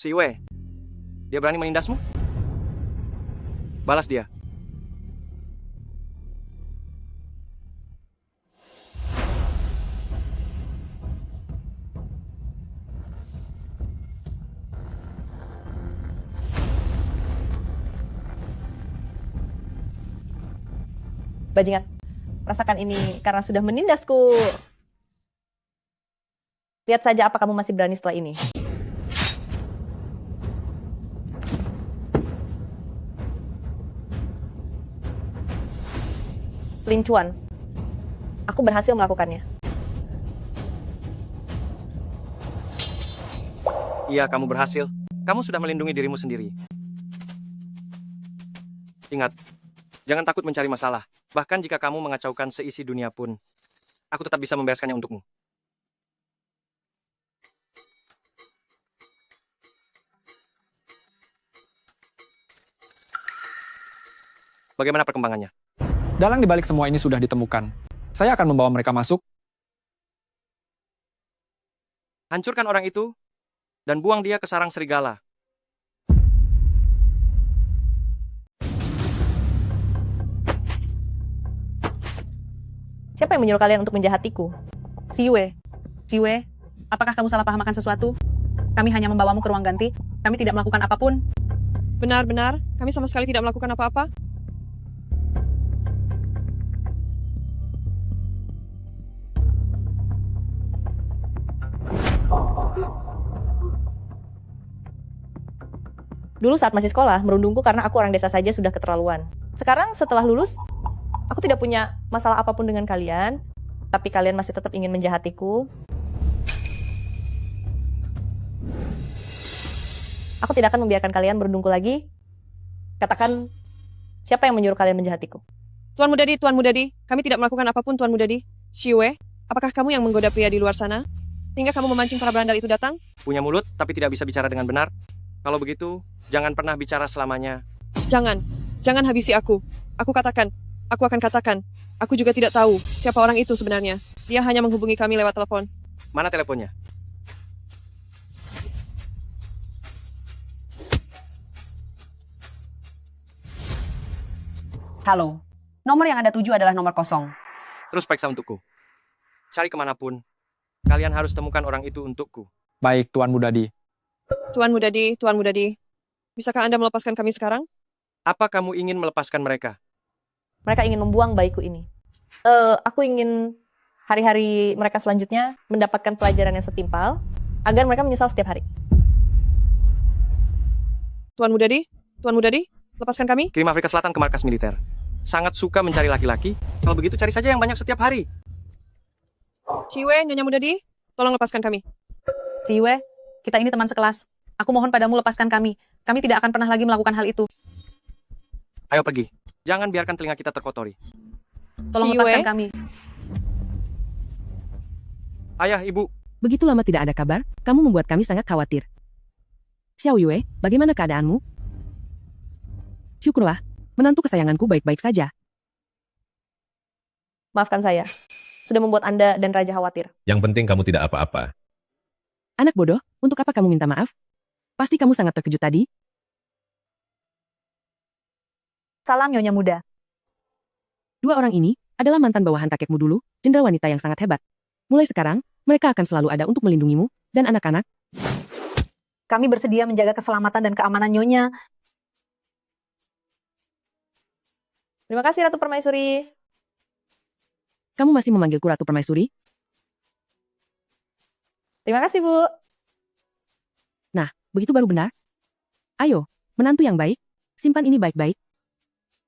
Speaker 5: Si Yue, dia berani menindasmu? Balas dia.
Speaker 2: Bajingan, rasakan ini karena sudah menindasku. Lihat saja apa kamu masih berani setelah ini. Lincuan, aku berhasil melakukannya.
Speaker 5: Iya, kamu berhasil. Kamu sudah melindungi dirimu sendiri. Ingat, jangan takut mencari masalah. Bahkan jika kamu mengacaukan seisi dunia pun, aku tetap bisa membereskannya untukmu. Bagaimana perkembangannya?
Speaker 4: Dalang di balik semua ini sudah ditemukan. Saya akan membawa mereka masuk.
Speaker 5: Hancurkan orang itu, dan buang dia ke sarang serigala.
Speaker 2: Siapa yang menyuruh kalian untuk menjahatiku? Si Yue. Si Yue, apakah kamu salah paham akan sesuatu? Kami hanya membawamu ke ruang ganti. Kami tidak melakukan apapun.
Speaker 17: Benar-benar, kami sama sekali tidak melakukan apa-apa.
Speaker 2: Dulu saat masih sekolah, merundungku karena aku orang desa saja sudah keterlaluan. Sekarang setelah lulus, aku tidak punya masalah apapun dengan kalian, tapi kalian masih tetap ingin menjahatiku. Aku tidak akan membiarkan kalian berundungku lagi. Katakan, siapa yang menyuruh kalian menjahatiku?
Speaker 17: Tuan Mudadi, kami tidak melakukan apapun, Tuan Mudadi. Si Yue, apakah kamu yang menggoda pria di luar sana? Hingga kamu memancing para berandal itu datang?
Speaker 5: Punya mulut, tapi tidak bisa bicara dengan benar. Kalau begitu, jangan pernah bicara selamanya.
Speaker 17: Jangan habisi aku. Aku akan katakan. Aku juga tidak tahu siapa orang itu sebenarnya. Dia hanya menghubungi kami lewat telepon.
Speaker 5: Mana teleponnya?
Speaker 8: Halo, nomor yang Anda tuju adalah nomor kosong.
Speaker 5: Terus periksa untukku. Cari kemanapun. Kalian harus temukan orang itu untukku.
Speaker 4: Baik, Tuan Mudadi.
Speaker 17: Tuan Mudadi. Bisakah Anda melepaskan kami sekarang?
Speaker 5: Apa kamu ingin melepaskan mereka?
Speaker 2: Mereka ingin membuang bayiku ini. Aku ingin hari-hari mereka selanjutnya mendapatkan pelajaran yang setimpal, agar mereka menyesal setiap hari.
Speaker 17: Tuan Mudadi, lepaskan kami.
Speaker 5: Kirim Afrika Selatan ke markas militer. Sangat suka mencari laki-laki. Kalau begitu cari saja yang banyak setiap hari.
Speaker 17: Si Yue, Nyonya Mudadi, tolong lepaskan kami.
Speaker 2: Si Yue, kita ini teman sekelas. Aku mohon padamu lepaskan kami. Kami tidak akan pernah lagi melakukan hal itu.
Speaker 5: Ayo pergi. Jangan biarkan telinga kita terkotori.
Speaker 2: Tolong
Speaker 17: Si
Speaker 2: lepaskan
Speaker 17: Yue.
Speaker 2: kami.
Speaker 5: Ayah, ibu.
Speaker 12: Begitu lama tidak ada kabar, kamu membuat kami sangat khawatir. Xiao Yue, bagaimana keadaanmu? Syukurlah, menantu kesayanganku baik-baik saja.
Speaker 2: Maafkan saya. Sudah membuat Anda dan Raja khawatir.
Speaker 13: Yang penting kamu tidak apa-apa.
Speaker 12: Anak bodoh, untuk apa kamu minta maaf? Pasti kamu sangat terkejut tadi.
Speaker 1: Salam Nyonya Muda.
Speaker 12: Dua orang ini adalah mantan bawahan kakekmu dulu, jenderal wanita yang sangat hebat. Mulai sekarang, mereka akan selalu ada untuk melindungimu dan anak-anak.
Speaker 1: Kami bersedia menjaga keselamatan dan keamanan Nyonya.
Speaker 2: Terima kasih Ratu Permaisuri.
Speaker 12: Kamu masih memanggilku Ratu Permaisuri?
Speaker 2: Terima kasih, Bu.
Speaker 12: Nah, begitu baru benar. Ayo, menantu yang baik, simpan ini baik-baik.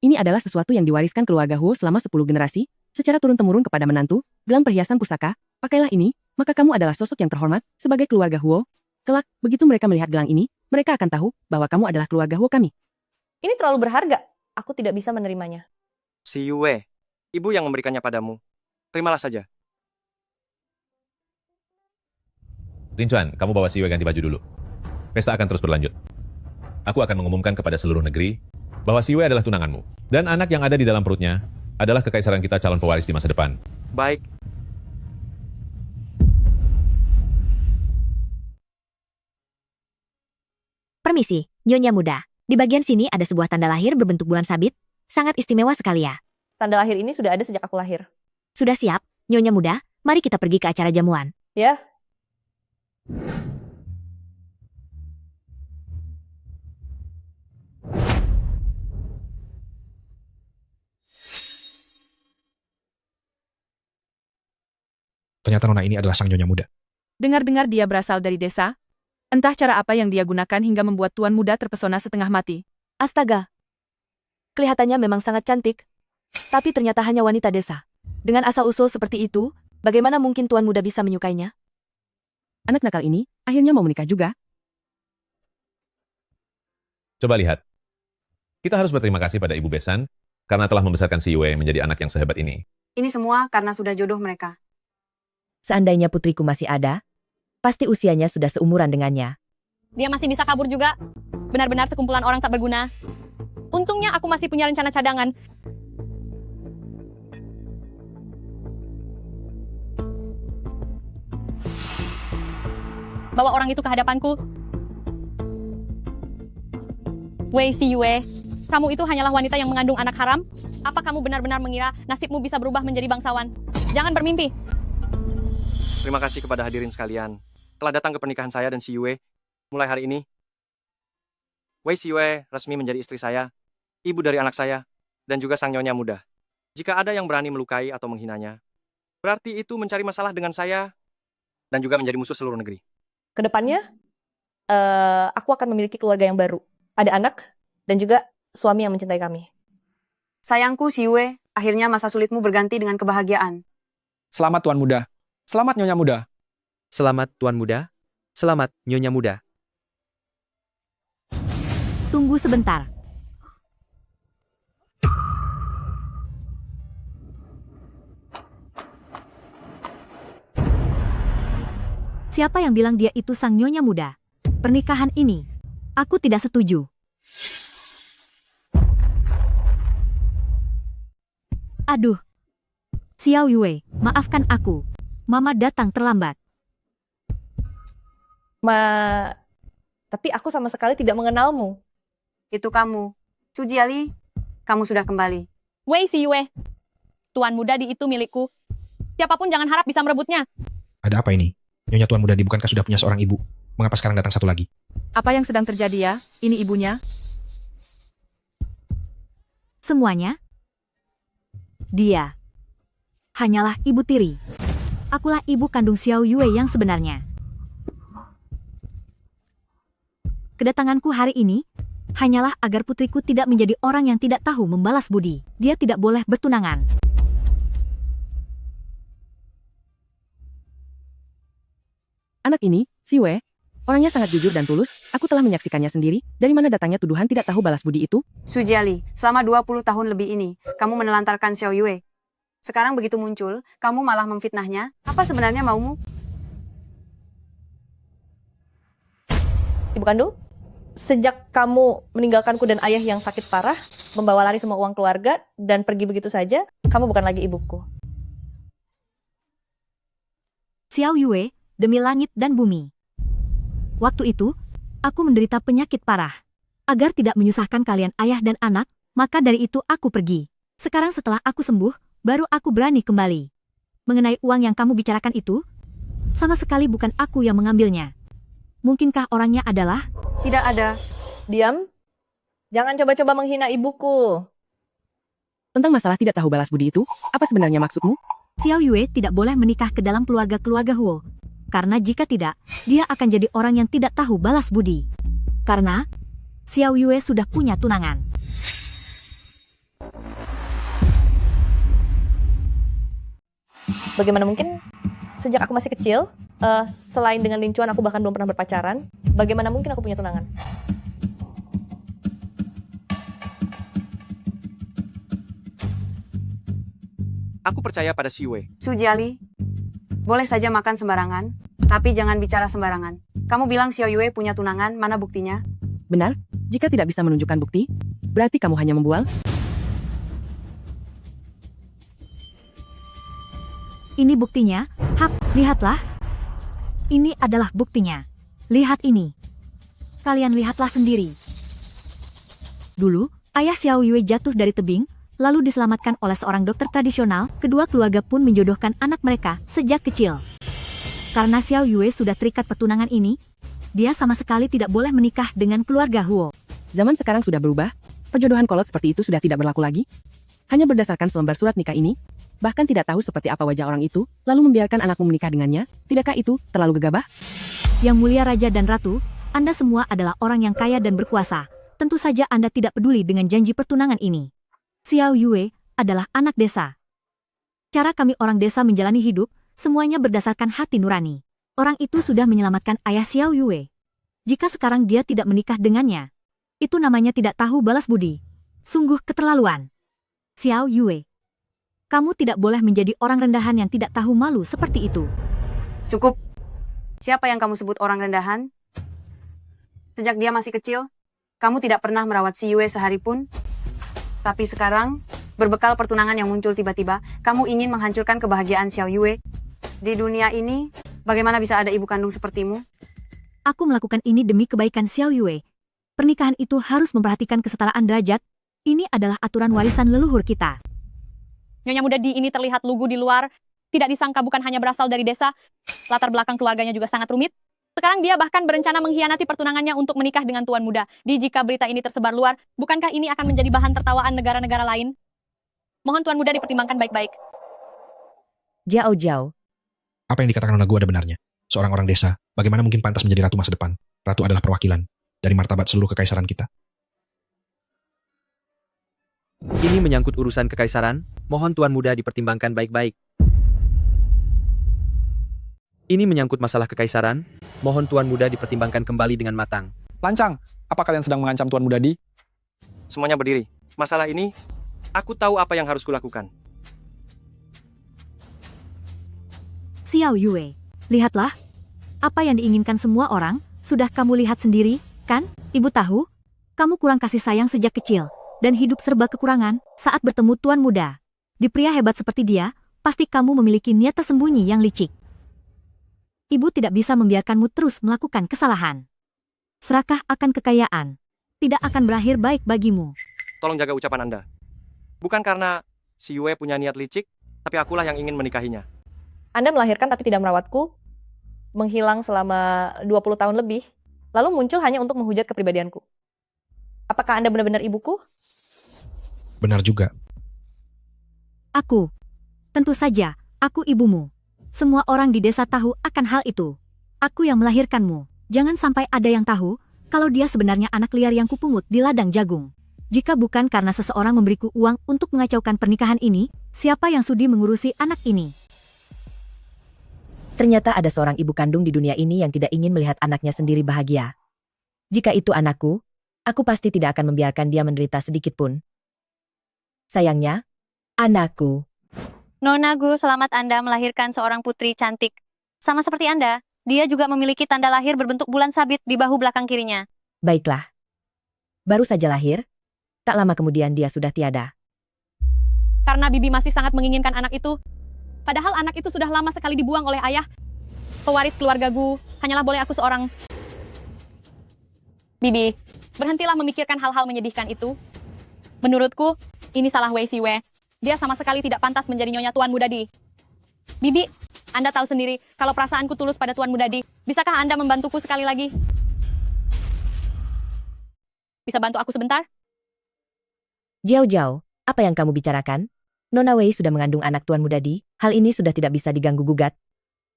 Speaker 12: Ini adalah sesuatu yang diwariskan keluarga Huo selama 10 generasi, secara turun-temurun kepada menantu, gelang perhiasan pusaka, pakailah ini, maka kamu adalah sosok yang terhormat sebagai keluarga Huo. Kelak, begitu mereka melihat gelang ini, mereka akan tahu bahwa kamu adalah keluarga Huo kami.
Speaker 2: Ini terlalu berharga. Aku tidak bisa menerimanya.
Speaker 5: Si Yue. Ibu yang memberikannya padamu. Terimalah saja.
Speaker 13: Lincuan, kamu bawa si Yue ganti baju dulu. Pesta akan terus berlanjut. Aku akan mengumumkan kepada seluruh negeri bahwa si Yue adalah tunanganmu. Dan anak yang ada di dalam perutnya adalah kekaisaran kita calon pewaris di masa depan.
Speaker 5: Baik.
Speaker 15: Permisi, Nyonya Muda. Di bagian sini ada sebuah tanda lahir berbentuk bulan sabit. Sangat istimewa sekali ya.
Speaker 2: Tanda lahir ini sudah ada sejak aku lahir.
Speaker 15: Sudah siap, Nyonya Muda? Mari kita pergi ke acara jamuan.
Speaker 2: Ya.
Speaker 19: Ternyata nona ini adalah sang Nyonya Muda.
Speaker 20: Dengar-dengar dia berasal dari desa. Entah cara apa yang dia gunakan hingga membuat Tuan Muda terpesona setengah mati.
Speaker 1: Astaga. Kelihatannya memang sangat cantik. Tapi ternyata hanya wanita desa. Dengan asal-usul seperti itu, bagaimana mungkin Tuan Muda bisa menyukainya?
Speaker 12: Anak nakal ini akhirnya mau menikah juga.
Speaker 13: Coba lihat. Kita harus berterima kasih pada Ibu Besan karena telah membesarkan si Yue menjadi anak yang sehebat ini.
Speaker 7: Ini semua karena sudah jodoh mereka.
Speaker 15: Seandainya putriku masih ada, pasti usianya sudah seumuran dengannya.
Speaker 16: Dia masih bisa kabur juga. Benar-benar sekumpulan orang tak berguna. Untungnya aku masih punya rencana cadangan. Bawa orang itu ke hadapanku. Wei Si Yue, kamu itu hanyalah wanita yang mengandung anak haram? Apa kamu benar-benar mengira nasibmu bisa berubah menjadi bangsawan? Jangan bermimpi.
Speaker 5: Terima kasih kepada hadirin sekalian. Telah datang ke pernikahan saya dan si Yue. Mulai hari ini, Wei Si Yue resmi menjadi istri saya, ibu dari anak saya, dan juga sang Nyonya Muda. Jika ada yang berani melukai atau menghinanya, berarti itu mencari masalah dengan saya, dan juga menjadi musuh seluruh negeri.
Speaker 2: Kedepannya, aku akan memiliki keluarga yang baru. Ada anak, dan juga suami yang mencintai kami.
Speaker 7: Sayangku, Si Yue, akhirnya masa sulitmu berganti dengan kebahagiaan.
Speaker 4: Selamat Tuan Muda. Selamat Nyonya Muda.
Speaker 21: Selamat Tuan Muda. Selamat Nyonya Muda.
Speaker 15: Tunggu sebentar. Siapa yang bilang dia itu sang Nyonya Muda? Pernikahan ini, aku tidak setuju. Aduh. Xiao Yue, maafkan aku. Mama datang terlambat.
Speaker 2: Tapi aku sama sekali tidak mengenalmu.
Speaker 7: Itu kamu. Sujiali, kamu sudah kembali.
Speaker 16: Wei Si Yue, Tuan Muda di itu milikku. Siapapun jangan harap bisa merebutnya.
Speaker 19: Ada apa ini? Nyonya Tuan Muda bukankah sudah punya seorang ibu? Mengapa sekarang datang satu lagi?
Speaker 20: Apa yang sedang terjadi ya? Ini ibunya.
Speaker 15: Semuanya? Dia hanyalah ibu tiri. Akulah ibu kandung Xiao Yue yang sebenarnya. Kedatanganku hari ini hanyalah agar putriku tidak menjadi orang yang tidak tahu membalas budi. Dia tidak boleh bertunangan.
Speaker 12: Anak ini, Si Yue, Orangnya sangat jujur dan tulus, aku telah menyaksikannya sendiri. Dari mana datangnya tuduhan tidak tahu balas budi itu?
Speaker 7: Sujiali, selama 20 tahun lebih ini, kamu menelantarkan Xiao Yue. Sekarang begitu muncul, kamu malah memfitnahnya. Apa sebenarnya maumu?
Speaker 2: Ibu Kandu, sejak kamu meninggalkanku dan ayah yang sakit parah, membawa lari semua uang keluarga, dan pergi begitu saja, kamu bukan lagi ibuku.
Speaker 1: Xiao Yue, demi langit dan bumi. Waktu itu, aku menderita penyakit parah. Agar tidak menyusahkan kalian ayah dan anak, maka dari itu aku pergi. Sekarang setelah aku sembuh, baru aku berani kembali. Mengenai uang yang kamu bicarakan itu, sama sekali bukan aku yang mengambilnya. Mungkinkah orangnya adalah?
Speaker 2: Tidak ada. Diam. Jangan coba-coba menghina ibuku.
Speaker 12: Tentang masalah tidak tahu balas budi itu, apa sebenarnya maksudmu?
Speaker 1: Xiao Yue tidak boleh menikah ke dalam keluarga-keluarga Huo. Karena jika tidak, dia akan jadi orang yang tidak tahu balas budi. Karena Xiao Yue sudah punya tunangan.
Speaker 2: Bagaimana mungkin? Sejak aku masih kecil, selain dengan Lin Chuan, aku bahkan belum pernah berpacaran. Bagaimana mungkin aku punya tunangan?
Speaker 5: Aku percaya pada Si Wei.
Speaker 7: Sujiali, boleh saja makan sembarangan, tapi jangan bicara sembarangan. Kamu bilang Xiao Yue punya tunangan, mana buktinya?
Speaker 12: Benar, jika tidak bisa menunjukkan bukti, berarti kamu hanya membual.
Speaker 1: Ini buktinya, lihatlah. Ini adalah buktinya. Lihat ini. Kalian lihatlah sendiri. Dulu, ayah Xiao Yue jatuh dari tebing, lalu diselamatkan oleh seorang dokter tradisional. Kedua keluarga pun menjodohkan anak mereka sejak kecil. Karena Xiao Yue sudah terikat pertunangan ini, dia sama sekali tidak boleh menikah dengan keluarga Huo.
Speaker 12: Zaman sekarang sudah berubah, perjodohan kolot seperti itu sudah tidak berlaku lagi. Hanya berdasarkan selembar surat nikah ini, bahkan tidak tahu seperti apa wajah orang itu, lalu membiarkan anakmu menikah dengannya, tidakkah itu terlalu gegabah?
Speaker 1: Yang mulia Raja dan Ratu, Anda semua adalah orang yang kaya dan berkuasa. Tentu saja Anda tidak peduli dengan janji pertunangan ini. Xiao Yue adalah anak desa. Cara kami orang desa menjalani hidup, semuanya berdasarkan hati nurani. Orang itu sudah menyelamatkan ayah Xiao Yue. Jika sekarang dia tidak menikah dengannya, itu namanya tidak tahu balas budi. Sungguh keterlaluan. Xiao Yue, kamu tidak boleh menjadi orang rendahan yang tidak tahu malu seperti itu.
Speaker 7: Cukup. Siapa yang kamu sebut orang rendahan? Sejak dia masih kecil, kamu tidak pernah merawat si Yue sehari pun. Tapi sekarang, berbekal pertunangan yang muncul tiba-tiba, kamu ingin menghancurkan kebahagiaan Xiao Yue. Di dunia ini, bagaimana bisa ada ibu kandung sepertimu?
Speaker 1: Aku melakukan ini demi kebaikan Xiao Yue. Pernikahan itu harus memperhatikan kesetaraan derajat. Ini adalah aturan warisan leluhur kita.
Speaker 16: Nyonya muda di ini terlihat lugu di luar. Tidak disangka bukan hanya berasal dari desa. Latar belakang keluarganya juga sangat rumit. Sekarang dia bahkan berencana mengkhianati pertunangannya untuk menikah dengan tuan muda. Jika berita ini tersebar luar, bukankah ini akan menjadi bahan tertawaan negara-negara lain? Mohon tuan muda dipertimbangkan baik-baik.
Speaker 15: Jiao Jiao.
Speaker 19: Apa yang dikatakan Nona Gu ada benarnya. Seorang orang desa, bagaimana mungkin pantas menjadi ratu masa depan? Ratu adalah perwakilan dari martabat seluruh kekaisaran kita.
Speaker 21: Ini menyangkut urusan kekaisaran, mohon tuan muda dipertimbangkan baik-baik. Ini menyangkut masalah kekaisaran, mohon tuan muda dipertimbangkan kembali dengan matang.
Speaker 4: Lancang, apa kalian sedang mengancam Tuan Muda Di?
Speaker 5: Semuanya berdiri. Masalah ini, aku tahu apa yang harus kulakukan.
Speaker 1: Xiao Yue, lihatlah. Apa yang diinginkan semua orang, sudah kamu lihat sendiri, kan? Ibu tahu, kamu kurang kasih sayang sejak kecil, dan hidup serba kekurangan saat bertemu tuan muda. Di pria hebat seperti dia, pasti kamu memiliki niat tersembunyi yang licik. Ibu tidak bisa membiarkanmu terus melakukan kesalahan. Serakah akan kekayaan, tidak akan berakhir baik bagimu.
Speaker 5: Tolong jaga ucapan Anda. Bukan karena si Yue punya niat licik, tapi akulah yang ingin menikahinya.
Speaker 2: Anda melahirkan tapi tidak merawatku, menghilang selama 20 tahun lebih, lalu muncul hanya untuk menghujat kepribadianku. Apakah Anda benar-benar ibuku?
Speaker 19: Benar juga.
Speaker 1: Aku. Tentu saja, aku ibumu. Semua orang di desa tahu akan hal itu. Aku yang melahirkanmu. Jangan sampai ada yang tahu, kalau dia sebenarnya anak liar yang kupungut di ladang jagung. Jika bukan karena seseorang memberiku uang untuk mengacaukan pernikahan ini, siapa yang sudi mengurusi anak ini?
Speaker 15: Ternyata ada seorang ibu kandung di dunia ini yang tidak ingin melihat anaknya sendiri bahagia. Jika itu anakku, aku pasti tidak akan membiarkan dia menderita sedikit pun. Sayangnya, anakku.
Speaker 16: Nona Gu, selamat Anda melahirkan seorang putri cantik. Sama seperti Anda, dia juga memiliki tanda lahir berbentuk bulan sabit di bahu belakang kirinya.
Speaker 15: Baiklah. Baru saja lahir, tak lama kemudian dia sudah tiada.
Speaker 16: Karena Bibi masih sangat menginginkan anak itu. Padahal anak itu sudah lama sekali dibuang oleh ayah. Pewaris keluarga Gu, hanyalah boleh aku seorang. Bibi, berhentilah memikirkan hal-hal menyedihkan itu. Menurutku, ini salah Wei Siwe. Dia sama sekali tidak pantas menjadi nyonya Tuan Muda Di. Bibi, Anda tahu sendiri, kalau perasaanku tulus pada Tuan Muda Di, bisakah Anda membantuku sekali lagi? Bisa bantu aku sebentar?
Speaker 15: Jiao Jiao, apa yang kamu bicarakan? Nona Wei sudah mengandung anak Tuan Muda Di, hal ini sudah tidak bisa diganggu-gugat.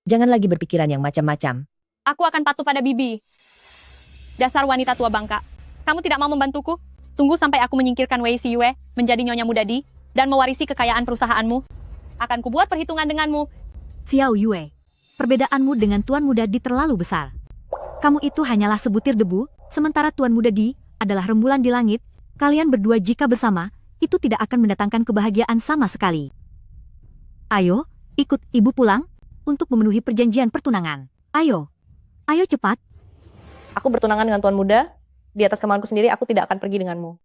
Speaker 15: Jangan lagi berpikiran yang macam-macam.
Speaker 16: Aku akan patuh pada Bibi. Dasar wanita tua bangka. Kamu tidak mau membantuku? Tunggu sampai aku menyingkirkan Wei Siyue menjadi nyonya muda Di dan mewarisi kekayaan perusahaanmu. Akan kubuat perhitungan denganmu.
Speaker 1: Xiao Yue, perbedaanmu dengan Tuan Muda Di terlalu besar. Kamu itu hanyalah sebutir debu, sementara Tuan Muda Di adalah rembulan di langit. Kalian berdua jika bersama, itu tidak akan mendatangkan kebahagiaan sama sekali. Ayo, ikut ibu pulang untuk memenuhi perjanjian pertunangan. Ayo, ayo cepat.
Speaker 2: Aku bertunangan dengan Tuan Muda. Di atas kemauanku sendiri, aku tidak akan pergi denganmu.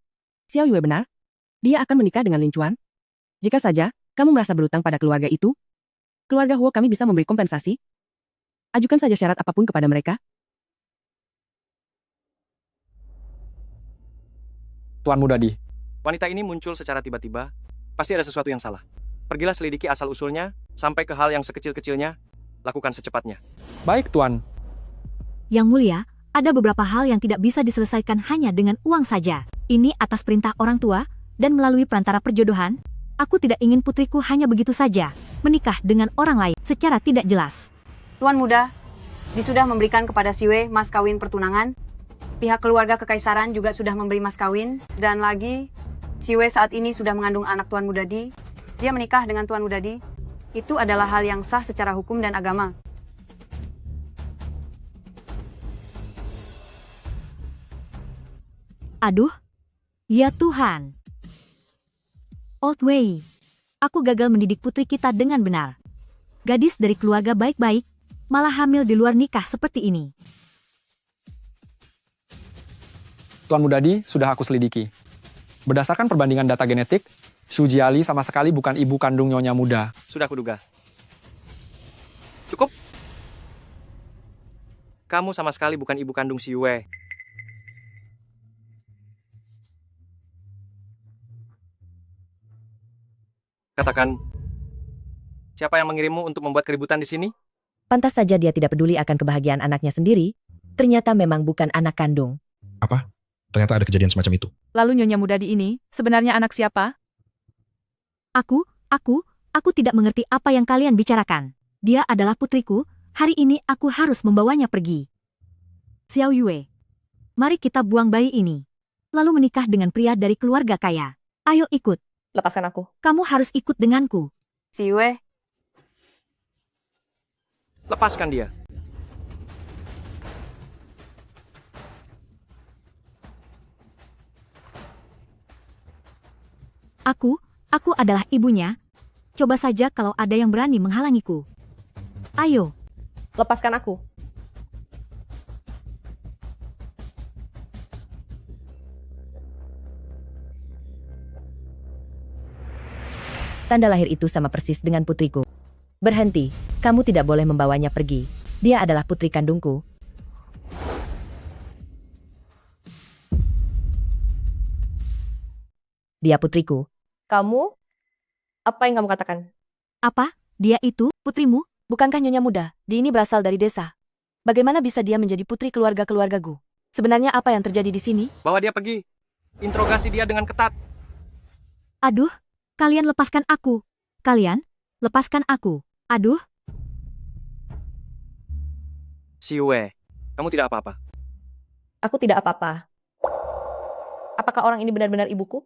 Speaker 12: Xiao Yue benar? Dia akan menikah dengan Lin Chuan? Jika saja, kamu merasa berutang pada keluarga itu, keluarga Huo kami bisa memberi kompensasi. Ajukan saja syarat apapun kepada mereka.
Speaker 4: Tuan Muda Di.
Speaker 5: Wanita ini muncul secara tiba-tiba. Pasti ada sesuatu yang salah. Pergilah selidiki asal-usulnya, sampai ke hal yang sekecil-kecilnya. Lakukan secepatnya.
Speaker 4: Baik, Tuan.
Speaker 1: Yang mulia, ada beberapa hal yang tidak bisa diselesaikan hanya dengan uang saja. Ini atas perintah orang tua, dan melalui perantara perjodohan, aku tidak ingin putriku hanya begitu saja, menikah dengan orang lain secara tidak jelas.
Speaker 7: Tuan Muda, Di sudah memberikan kepada Siwe mas kawin pertunangan. Pihak keluarga kekaisaran juga sudah memberi mas kawin. Dan lagi, Siwe saat ini sudah mengandung anak Tuan Muda Di. Dia menikah dengan Tuan Muda Di. Itu adalah hal yang sah secara hukum dan agama.
Speaker 1: Aduh, ya Tuhan. Old Wei, aku gagal mendidik putri kita dengan benar. Gadis dari keluarga baik-baik, malah hamil di luar nikah seperti ini.
Speaker 4: Tuan Muda Di sudah aku selidiki. Berdasarkan perbandingan data genetik, Xu Jiali sama sekali bukan ibu kandung Nyonya Muda.
Speaker 5: Sudah kuduga. Cukup. Kamu sama sekali bukan ibu kandung si Yue. Katakan, siapa yang mengirimmu untuk membuat keributan di sini?
Speaker 15: Pantas saja dia tidak peduli akan kebahagiaan anaknya sendiri. Ternyata memang bukan anak kandung.
Speaker 19: Apa? Ternyata ada kejadian semacam itu.
Speaker 20: Lalu Nyonya Muda Di ini, sebenarnya anak siapa?
Speaker 1: Aku tidak mengerti apa yang kalian bicarakan. Dia adalah putriku, hari ini aku harus membawanya pergi. Xiao Yue, mari kita buang bayi ini. Lalu menikah dengan pria dari keluarga kaya. Ayo ikut.
Speaker 2: Lepaskan aku.
Speaker 1: Kamu harus ikut denganku.
Speaker 7: Siwe,
Speaker 5: Lepaskan dia.
Speaker 1: Aku adalah ibunya. Coba saja kalau ada yang berani menghalangiku. Ayo.
Speaker 2: Lepaskan aku.
Speaker 15: Tanda lahir itu sama persis dengan putriku. Berhenti, kamu tidak boleh membawanya pergi. Dia adalah putri kandungku. Dia putriku.
Speaker 2: Kamu? Apa yang kamu katakan?
Speaker 1: Apa? Dia itu putrimu?
Speaker 10: Bukankah Nyonya Muda, Di ini berasal dari desa? Bagaimana bisa dia menjadi putri keluarga Gu? Sebenarnya apa yang terjadi di sini?
Speaker 5: Bawa dia pergi. Interogasi dia dengan ketat.
Speaker 1: Aduh, kalian lepaskan aku. Kalian, lepaskan aku. Aduh.
Speaker 5: Si Yue, kamu tidak apa-apa.
Speaker 2: Aku tidak apa-apa. Apakah orang ini benar-benar ibuku?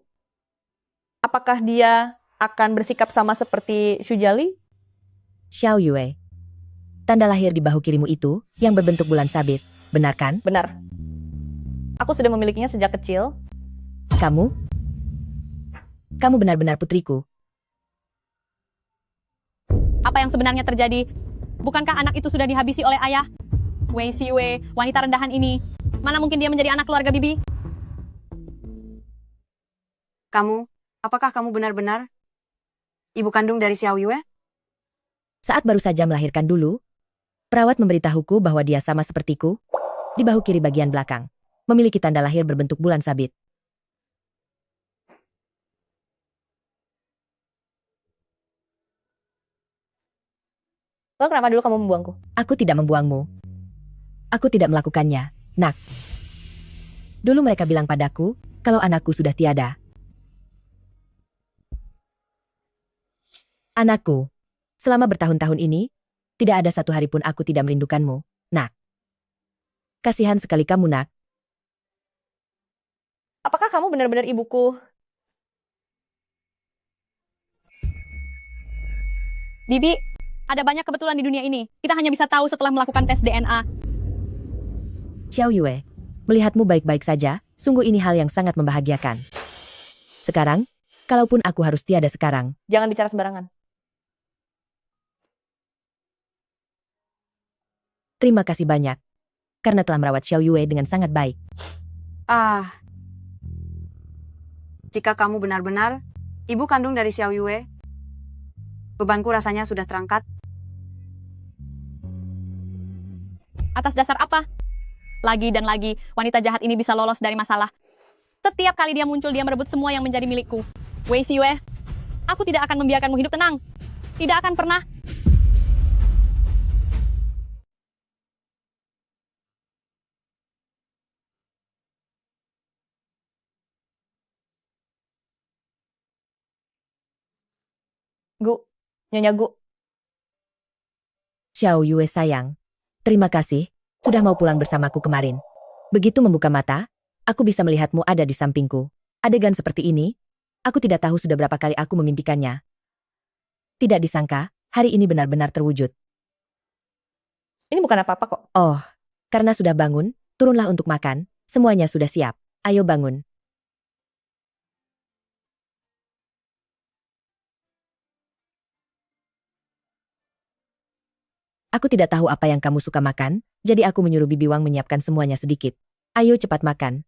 Speaker 2: Apakah dia akan bersikap sama seperti Xu Jiali?
Speaker 15: Xiao Yue. Tanda lahir di bahu kirimu itu, yang berbentuk bulan sabit, benar kan?
Speaker 2: Benar. Aku sudah memilikinya sejak kecil.
Speaker 15: Kamu? Kamu benar-benar putriku.
Speaker 16: Apa yang sebenarnya terjadi? Bukankah anak itu sudah dihabisi oleh ayah? Wei Xiue, wanita rendahan ini. Mana mungkin dia menjadi anak keluarga bibi?
Speaker 7: Kamu, apakah kamu benar-benar ibu kandung dari Xiao Yue?
Speaker 15: Saat baru saja melahirkan dulu, perawat memberitahuku bahwa dia sama sepertiku, di bahu kiri bagian belakang, memiliki tanda lahir berbentuk bulan sabit.
Speaker 2: Lalu kenapa dulu kamu membuangku?
Speaker 15: Aku tidak membuangmu. Aku tidak melakukannya, Nak. Dulu mereka bilang padaku, kalau anakku sudah tiada. Anakku, selama bertahun-tahun ini, tidak ada satu hari pun aku tidak merindukanmu, Nak. Kasihan sekali kamu, Nak.
Speaker 2: Apakah kamu benar-benar ibuku?
Speaker 16: Bibi, ada banyak kebetulan di dunia ini. Kita hanya bisa tahu setelah melakukan tes DNA.
Speaker 15: Xiao Yue, melihatmu baik-baik saja, sungguh ini hal yang sangat membahagiakan. Sekarang, kalaupun aku harus tiada sekarang.
Speaker 2: Jangan bicara sembarangan.
Speaker 15: Terima kasih banyak, karena telah merawat Xiao Yue dengan sangat baik.
Speaker 7: Jika kamu benar-benar ibu kandung dari Xiao Yue, bebanku rasanya sudah terangkat.
Speaker 16: Atas dasar apa? Lagi dan lagi, wanita jahat ini bisa lolos dari masalah. Setiap kali dia muncul, dia merebut semua yang menjadi milikku. Wei Xiue, aku tidak akan membiarkanmu hidup tenang. Tidak akan pernah.
Speaker 2: Gu, Nyonya Gu.
Speaker 15: Xiao Yue sayang, terima kasih, sudah mau pulang bersamaku kemarin. Begitu membuka mata, aku bisa melihatmu ada di sampingku. Adegan seperti ini, aku tidak tahu sudah berapa kali aku memimpikannya. Tidak disangka, hari ini benar-benar terwujud.
Speaker 2: Ini bukan apa-apa kok.
Speaker 15: Oh, karena sudah bangun, turunlah untuk makan, semuanya sudah siap. Ayo bangun. Aku tidak tahu apa yang kamu suka makan, jadi aku menyuruh Bibi Wang menyiapkan semuanya sedikit. Ayo cepat makan.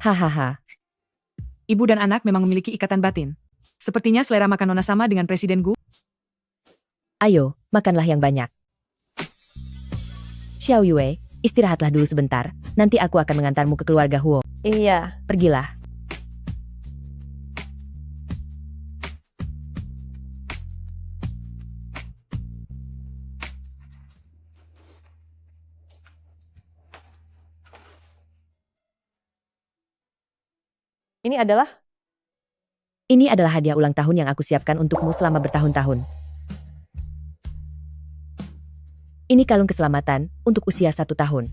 Speaker 15: Hahaha.
Speaker 9: Ibu dan anak memang memiliki ikatan batin. Sepertinya selera makan Nona sama dengan Presiden Gu.
Speaker 15: Ayo, makanlah yang banyak. Xiao Yue, istirahatlah dulu sebentar, nanti aku akan mengantarmu ke keluarga Huo.
Speaker 2: Iya.
Speaker 15: Pergilah.
Speaker 2: Ini adalah?
Speaker 15: Ini adalah hadiah ulang tahun yang aku siapkan untukmu selama bertahun-tahun. Ini kalung keselamatan untuk usia 1 tahun.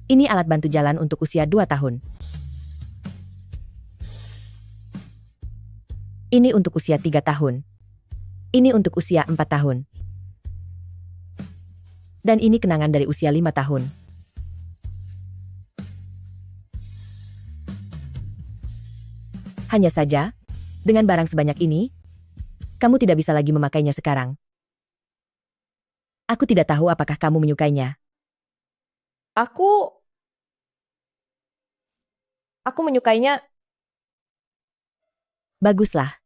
Speaker 15: Ini alat bantu jalan untuk usia 2 tahun. Ini untuk usia 3 tahun. Ini untuk usia 4 tahun. Dan ini kenangan dari usia 5 tahun. Hanya saja, dengan barang sebanyak ini, kamu tidak bisa lagi memakainya sekarang. Aku tidak tahu apakah kamu menyukainya.
Speaker 2: Aku menyukainya.
Speaker 15: Baguslah.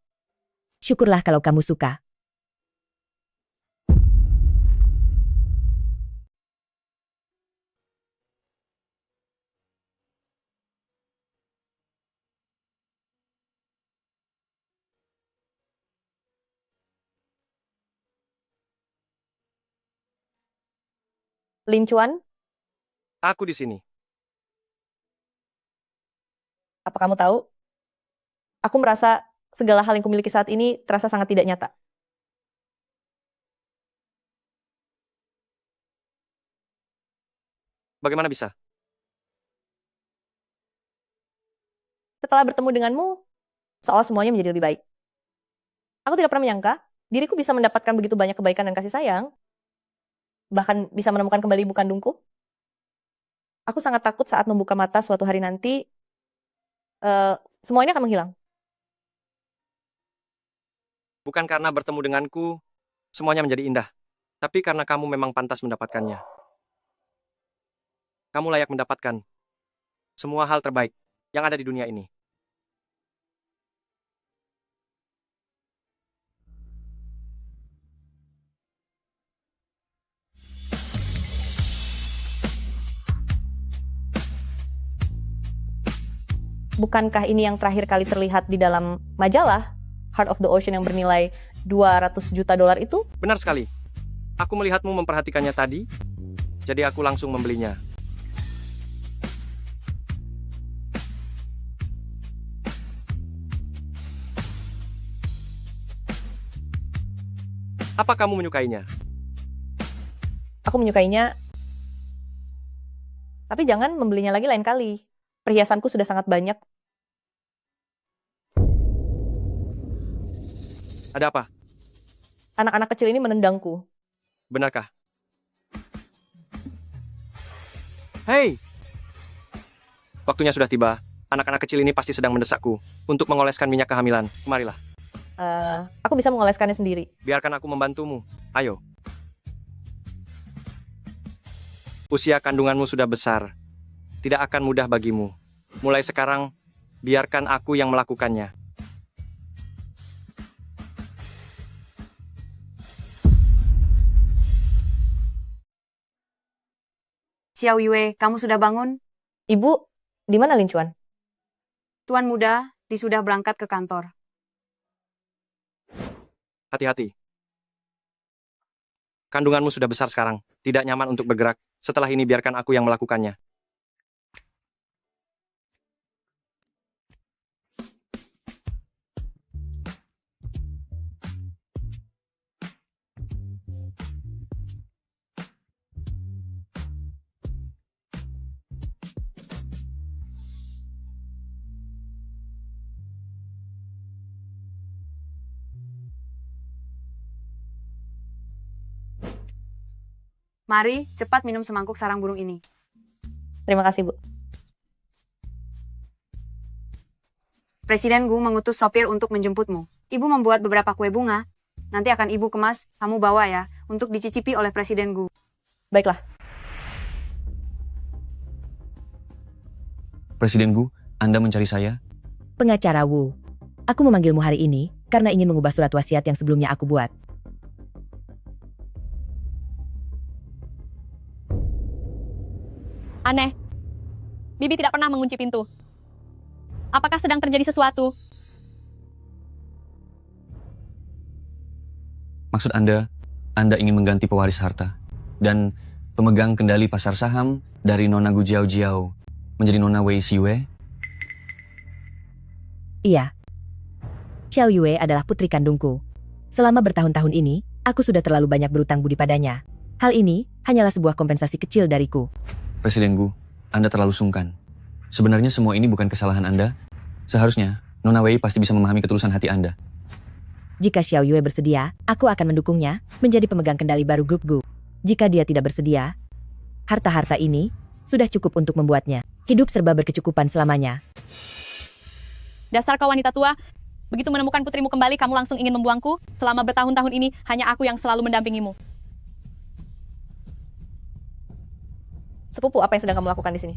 Speaker 15: Syukurlah kalau kamu suka.
Speaker 2: Lin Chuan,
Speaker 5: Aku di sini.
Speaker 2: apa kamu tahu? Aku merasa segala hal yang kumiliki saat ini terasa sangat tidak nyata.
Speaker 5: Bagaimana bisa?
Speaker 2: Setelah bertemu denganmu, seolah semuanya menjadi lebih baik. Aku tidak pernah menyangka diriku bisa mendapatkan begitu banyak kebaikan dan kasih sayang, bahkan bisa menemukan kembali ibu kandungku. Aku sangat takut saat membuka mata suatu hari nanti, semua ini akan menghilang.
Speaker 5: Bukan karena bertemu denganku, semuanya menjadi indah. Tapi karena kamu memang pantas mendapatkannya. Kamu layak mendapatkan semua hal terbaik yang ada di dunia ini.
Speaker 2: Bukankah ini yang terakhir kali terlihat di dalam majalah Heart of the Ocean yang bernilai $200 juta itu?
Speaker 5: Benar sekali. Aku melihatmu memperhatikannya tadi, jadi aku langsung membelinya. Apa kamu menyukainya?
Speaker 2: Aku menyukainya, tapi jangan membelinya lagi lain kali. Perhiasanku sudah sangat banyak.
Speaker 5: Ada apa?
Speaker 2: Anak-anak kecil ini menendangku.
Speaker 5: Benarkah? Hei! Waktunya sudah tiba. Anak-anak kecil ini pasti sedang mendesakku untuk mengoleskan minyak kehamilan. Kemarilah.
Speaker 2: Aku bisa mengoleskannya sendiri.
Speaker 5: Biarkan aku membantumu. Ayo. Usia kandunganmu sudah besar. Tidak akan mudah bagimu. Mulai sekarang, biarkan aku yang melakukannya.
Speaker 7: Xiao Yue, kamu sudah bangun?
Speaker 2: Ibu, di mana Lin Chuan?
Speaker 7: Tuan muda, sudah berangkat ke kantor.
Speaker 5: Hati-hati. Kandunganmu sudah besar sekarang. Tidak nyaman untuk bergerak. Setelah ini biarkan aku yang melakukannya.
Speaker 7: Mari, cepat minum semangkuk sarang burung ini.
Speaker 2: Terima kasih, Bu.
Speaker 7: Presiden Gu mengutus sopir untuk menjemputmu. Ibu membuat beberapa kue bunga. Nanti akan ibu kemas, kamu bawa ya, untuk dicicipi oleh Presiden Gu.
Speaker 2: Baiklah.
Speaker 14: Presiden Gu, Anda mencari saya?
Speaker 15: Pengacara Wu. Aku memanggilmu hari ini karena ingin mengubah surat wasiat yang sebelumnya aku buat.
Speaker 16: Aneh. Bibi tidak pernah mengunci pintu. Apakah sedang terjadi sesuatu?
Speaker 14: Maksud Anda ingin mengganti pewaris harta dan pemegang kendali pasar saham dari Nona Gu Jiao Jiao menjadi Nona Wei Xiwei?
Speaker 15: Iya. Xiao Yue adalah putri kandungku. Selama bertahun-tahun ini, aku sudah terlalu banyak berutang budi padanya. Hal ini hanyalah sebuah kompensasi kecil dariku.
Speaker 14: Presiden Gu, Anda terlalu sungkan. Sebenarnya semua ini bukan kesalahan Anda. Seharusnya, Nona Wei pasti bisa memahami ketulusan hati Anda.
Speaker 15: Jika Xiao Yue bersedia, aku akan mendukungnya menjadi pemegang kendali baru grup Gu. Jika dia tidak bersedia, harta-harta ini sudah cukup untuk membuatnya hidup serba berkecukupan selamanya.
Speaker 16: Dasar kau wanita tua, begitu menemukan putrimu kembali, kamu langsung ingin membuangku? Selama bertahun-tahun ini, hanya aku yang selalu mendampingimu.
Speaker 2: Sepupu, apa yang sedang kamu lakukan di sini?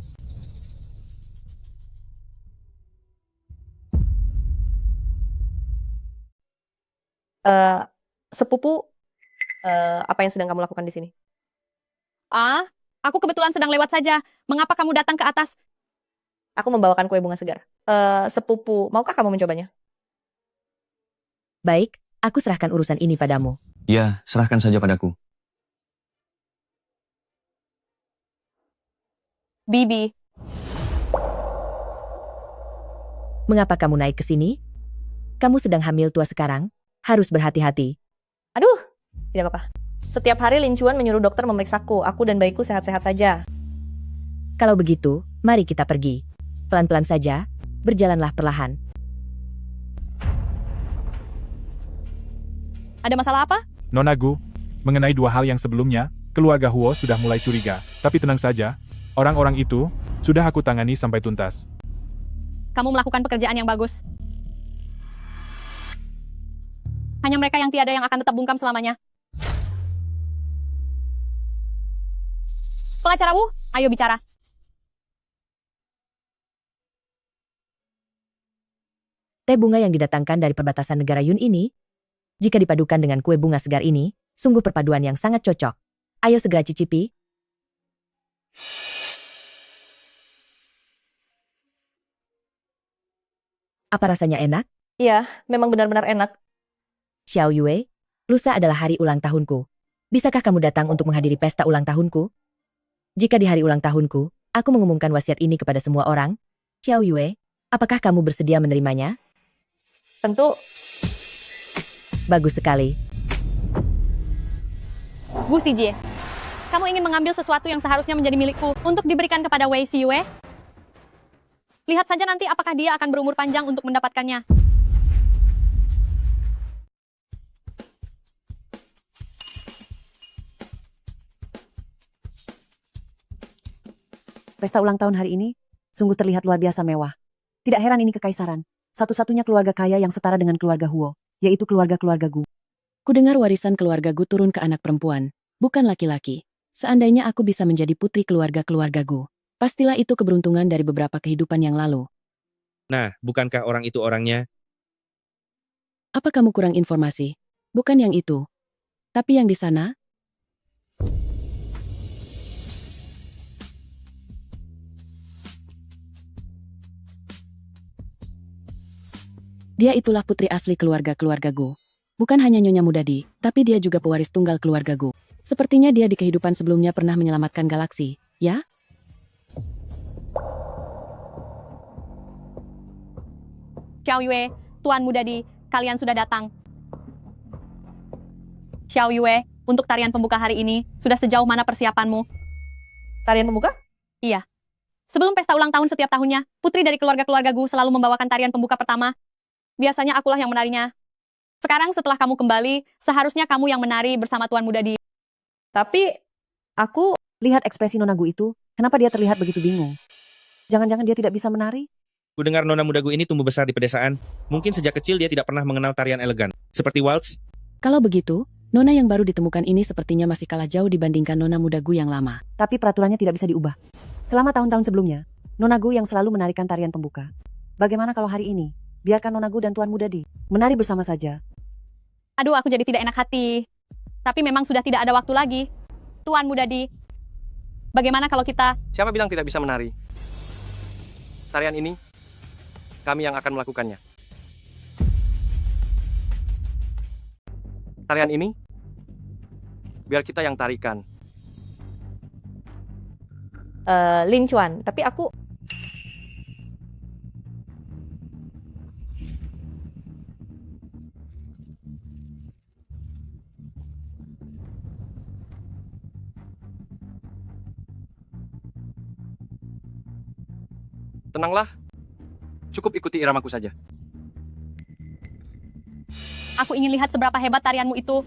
Speaker 2: Sepupu, apa yang sedang kamu lakukan di sini?
Speaker 16: Aku kebetulan sedang lewat saja. Mengapa kamu datang ke atas?
Speaker 2: Aku membawakan kue bunga segar. Sepupu, maukah kamu mencobanya?
Speaker 15: Baik, aku serahkan urusan ini padamu.
Speaker 14: Ya, serahkan saja padaku.
Speaker 16: Bibi.
Speaker 15: Mengapa kamu naik ke sini? Kamu sedang hamil tua sekarang, harus berhati-hati.
Speaker 2: Aduh, tidak apa-apa. Setiap hari Lin Chuan menyuruh dokter memeriksaku. Aku dan bayiku sehat-sehat saja.
Speaker 15: Kalau begitu, mari kita pergi. Pelan-pelan saja, berjalanlah perlahan.
Speaker 16: Ada masalah apa?
Speaker 6: Nona Gu, mengenai dua hal yang sebelumnya, keluarga Huo sudah mulai curiga. Tapi tenang saja, orang-orang itu sudah aku tangani sampai tuntas.
Speaker 16: Kamu melakukan pekerjaan yang bagus. Hanya mereka yang tiada yang akan tetap bungkam selamanya. Pengacara Wu, ayo bicara.
Speaker 15: Teh bunga yang didatangkan dari perbatasan negara Yun ini, jika dipadukan dengan kue bunga segar ini, sungguh perpaduan yang sangat cocok. Ayo segera cicipi. Apa rasanya enak?
Speaker 2: Iya, memang benar-benar enak.
Speaker 15: Xiao Yue, lusa adalah hari ulang tahunku. Bisakah kamu datang untuk menghadiri pesta ulang tahunku? Jika di hari ulang tahunku, aku mengumumkan wasiat ini kepada semua orang. Xiao Yue, apakah kamu bersedia menerimanya?
Speaker 2: Tentu.
Speaker 15: Bagus sekali.
Speaker 16: Gu Xijie, kamu ingin mengambil sesuatu yang seharusnya menjadi milikku untuk diberikan kepada Wei Xiyue? Lihat saja nanti apakah dia akan berumur panjang untuk mendapatkannya.
Speaker 22: Pesta ulang tahun hari ini sungguh terlihat luar biasa mewah. Tidak heran ini kekaisaran. Satu-satunya keluarga kaya yang setara dengan keluarga Huo, yaitu keluarga-keluarga Gu.
Speaker 12: Kudengar warisan keluarga Gu turun ke anak perempuan, bukan laki-laki. Seandainya aku bisa menjadi putri keluarga-keluarga Gu, pastilah itu keberuntungan dari beberapa kehidupan yang lalu.
Speaker 21: Nah, bukankah orang itu orangnya?
Speaker 12: Apa kamu kurang informasi? Bukan yang itu. Tapi yang di sana? Dia itulah putri asli keluarga-keluarga Gu. Bukan hanya Nyonya Mudadi, tapi dia juga pewaris tunggal keluarga Gu. Sepertinya dia di kehidupan sebelumnya pernah menyelamatkan galaksi, ya?
Speaker 16: Xiao Yue, Tuan Mudadi, kalian sudah datang. Xiao Yue, untuk tarian pembuka hari ini, sudah sejauh mana persiapanmu?
Speaker 2: Tarian pembuka?
Speaker 16: Iya. Sebelum pesta ulang tahun setiap tahunnya, putri dari keluarga-keluarga Gu selalu membawakan tarian pembuka pertama. Biasanya akulah yang menarinya. Sekarang setelah kamu kembali, seharusnya kamu yang menari bersama Tuan Mudadi.
Speaker 2: Tapi, aku...
Speaker 22: Lihat ekspresi Nona Gu itu, kenapa dia terlihat begitu bingung? Jangan-jangan dia tidak bisa menari?
Speaker 21: Kudengar Nona Muda Gu ini tumbuh besar di pedesaan. Mungkin sejak kecil dia tidak pernah mengenal tarian elegan, seperti waltz.
Speaker 12: Kalau begitu, Nona yang baru ditemukan ini sepertinya masih kalah jauh dibandingkan Nona Muda Gu yang lama.
Speaker 22: Tapi peraturannya tidak bisa diubah. Selama tahun-tahun sebelumnya, Nona Gu yang selalu menarikan tarian pembuka. Bagaimana kalau hari ini, biarkan Nona Gu dan Tuan Mudadi menari bersama saja?
Speaker 16: Aduh, aku jadi tidak enak hati. Tapi memang sudah tidak ada waktu lagi. Tuan Mudadi, bagaimana kalau kita...
Speaker 5: Siapa bilang tidak bisa menari? Tarian ini, kami yang akan melakukannya. Tarian ini, biar kita yang tarikan.
Speaker 2: Lin Chuan, tapi aku...
Speaker 5: Tenanglah, cukup ikuti iramaku saja.
Speaker 16: Aku ingin lihat seberapa hebat tarianmu itu.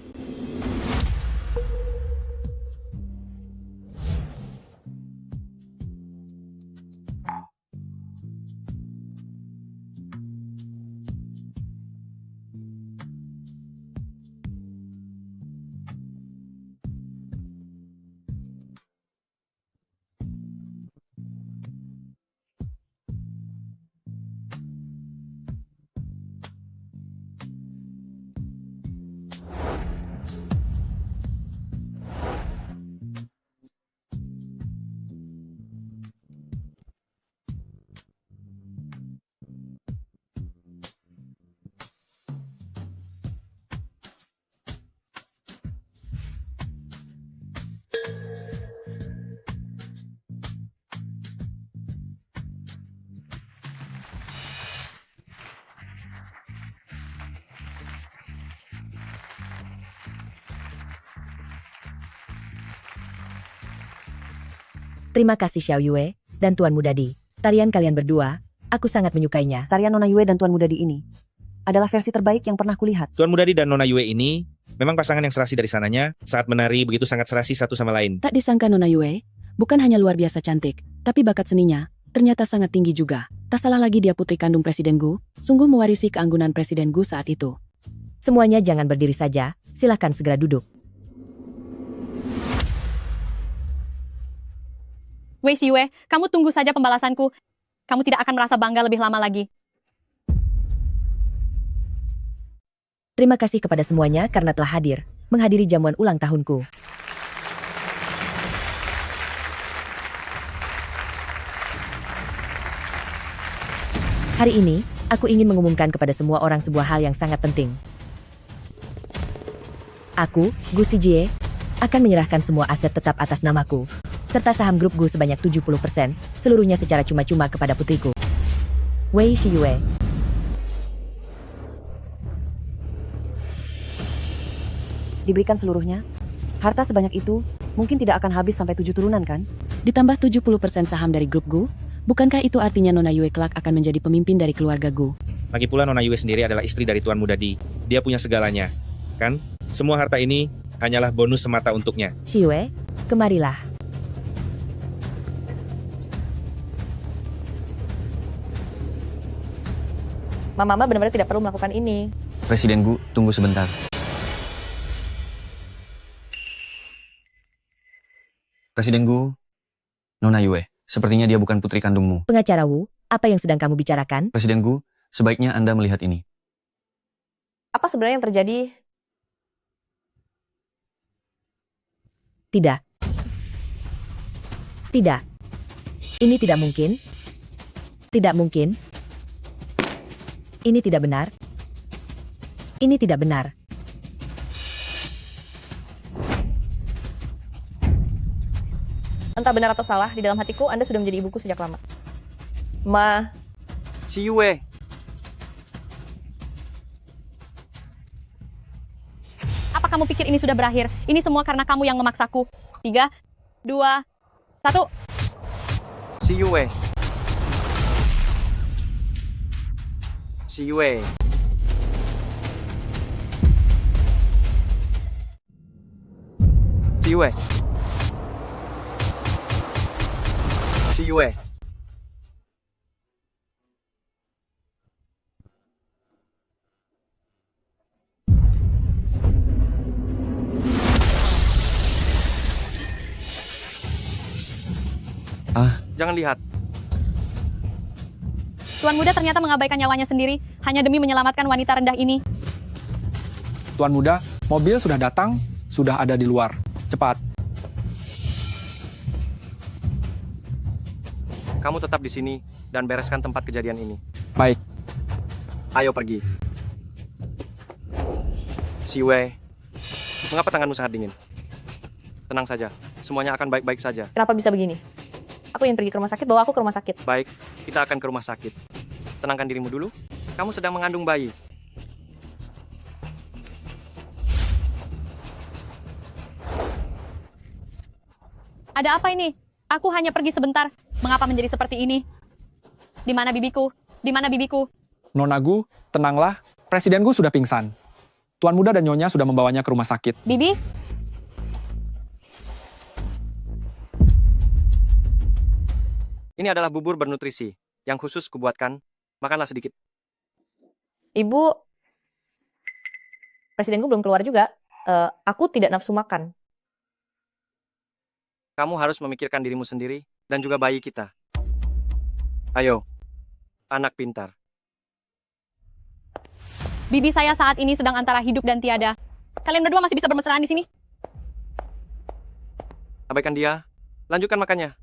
Speaker 15: Terima kasih Xiao Yue, dan Tuan Muda Di. Tarian kalian berdua, aku sangat menyukainya.
Speaker 22: Tarian Nona Yue dan Tuan Muda Di ini adalah versi terbaik yang pernah kulihat.
Speaker 21: Tuan Muda Di dan Nona Yue ini memang pasangan yang serasi dari sananya, saat menari begitu sangat serasi satu sama lain.
Speaker 12: Tak disangka Nona Yue, bukan hanya luar biasa cantik, tapi bakat seninya ternyata sangat tinggi juga. Tak salah lagi dia putri kandung Presiden Gu, sungguh mewarisi keanggunan Presiden Gu saat itu.
Speaker 15: Semuanya jangan berdiri saja, silakan segera duduk.
Speaker 16: Wei Xiyue, kamu tunggu saja pembalasanku. Kamu tidak akan merasa bangga lebih lama lagi.
Speaker 15: Terima kasih kepada semuanya karena telah hadir, menghadiri jamuan ulang tahunku. Hari ini, aku ingin mengumumkan kepada semua orang sebuah hal yang sangat penting. Aku, Gu Xijie, akan menyerahkan semua aset tetap atas namaku, serta saham grup Gu sebanyak 70%, seluruhnya secara cuma-cuma kepada putriku, Wei Xiyue.
Speaker 22: Diberikan seluruhnya? Harta sebanyak itu mungkin tidak akan habis sampai 7 turunan kan?
Speaker 12: Ditambah 70% saham dari grup Gu, bukankah itu artinya Nona Yue kelak akan menjadi pemimpin dari keluarga Gu?
Speaker 21: Lagi pula Nona Yue sendiri adalah istri dari Tuan Muda Di. Dia punya segalanya, kan? Semua harta ini hanyalah bonus semata untuknya.
Speaker 15: Xiyue, kemarilah.
Speaker 2: Mama benar-benar tidak perlu melakukan ini.
Speaker 14: Presiden Gu, tunggu sebentar. Presiden Gu, Nona Yue, sepertinya dia bukan putri kandungmu.
Speaker 15: Pengacara Wu, apa yang sedang kamu bicarakan?
Speaker 14: Presiden Gu, sebaiknya Anda melihat ini.
Speaker 2: Apa sebenarnya yang terjadi?
Speaker 15: Tidak. Tidak. Ini tidak mungkin. Tidak mungkin. Ini tidak benar. Ini tidak benar.
Speaker 2: Entah benar atau salah, di dalam hatiku Anda sudah menjadi ibuku sejak lama. Ma.
Speaker 5: Xiyue.
Speaker 16: Apa kamu pikir ini sudah berakhir? Ini semua karena kamu yang memaksaku. 3, 2, 1.
Speaker 5: Xiyue. Xiyue. Xiyue. Xiyue. Jangan lihat.
Speaker 16: Tuan Muda ternyata mengabaikan nyawanya sendiri hanya demi menyelamatkan wanita rendah ini.
Speaker 4: Tuan Muda, mobil sudah datang, sudah ada di luar. Cepat.
Speaker 5: Kamu tetap di sini dan bereskan tempat kejadian ini.
Speaker 4: Baik.
Speaker 5: Ayo pergi. Xiyue, mengapa tanganmu sangat dingin? Tenang saja, semuanya akan baik-baik saja.
Speaker 2: Kenapa bisa begini? Aku yang pergi ke rumah sakit, bawa aku ke rumah sakit.
Speaker 5: Baik, kita akan ke rumah sakit. Tenangkan dirimu dulu. Kamu sedang mengandung bayi.
Speaker 16: Ada apa ini? Aku hanya pergi sebentar. Mengapa menjadi seperti ini? Di mana bibiku? Di mana bibiku?
Speaker 4: Nona Gu, tenanglah. Presiden Gu sudah pingsan. Tuan Muda dan Nyonya sudah membawanya ke rumah sakit.
Speaker 16: Bibi?
Speaker 5: Ini adalah bubur bernutrisi yang khusus kubuatkan. Makanlah sedikit.
Speaker 2: Ibu, Presiden Gu belum keluar juga. Aku tidak nafsu makan.
Speaker 5: Kamu harus memikirkan dirimu sendiri dan juga bayi kita. Ayo, anak pintar.
Speaker 16: Bibi saya saat ini sedang antara hidup dan tiada. Kalian berdua masih bisa bermesraan di sini?
Speaker 5: Abaikan dia. Lanjutkan makannya.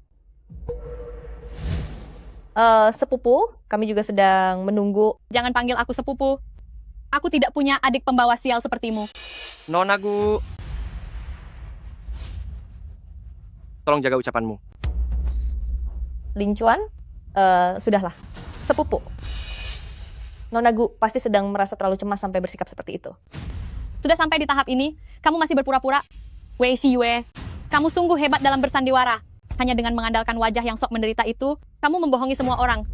Speaker 2: Sepupu, kami juga sedang menunggu.
Speaker 16: Jangan panggil aku sepupu. Aku tidak punya adik pembawa sial sepertimu.
Speaker 5: Nona Gu. Tolong jaga ucapanmu.
Speaker 2: Lin Chuan, sudahlah. Sepupu. Nona Gu pasti sedang merasa terlalu cemas sampai bersikap seperti itu.
Speaker 16: Sudah sampai di tahap ini, kamu masih berpura-pura. Wei Xiyue, kamu sungguh hebat dalam bersandiwara. Hanya dengan mengandalkan wajah yang sok menderita itu, kamu membohongi semua orang.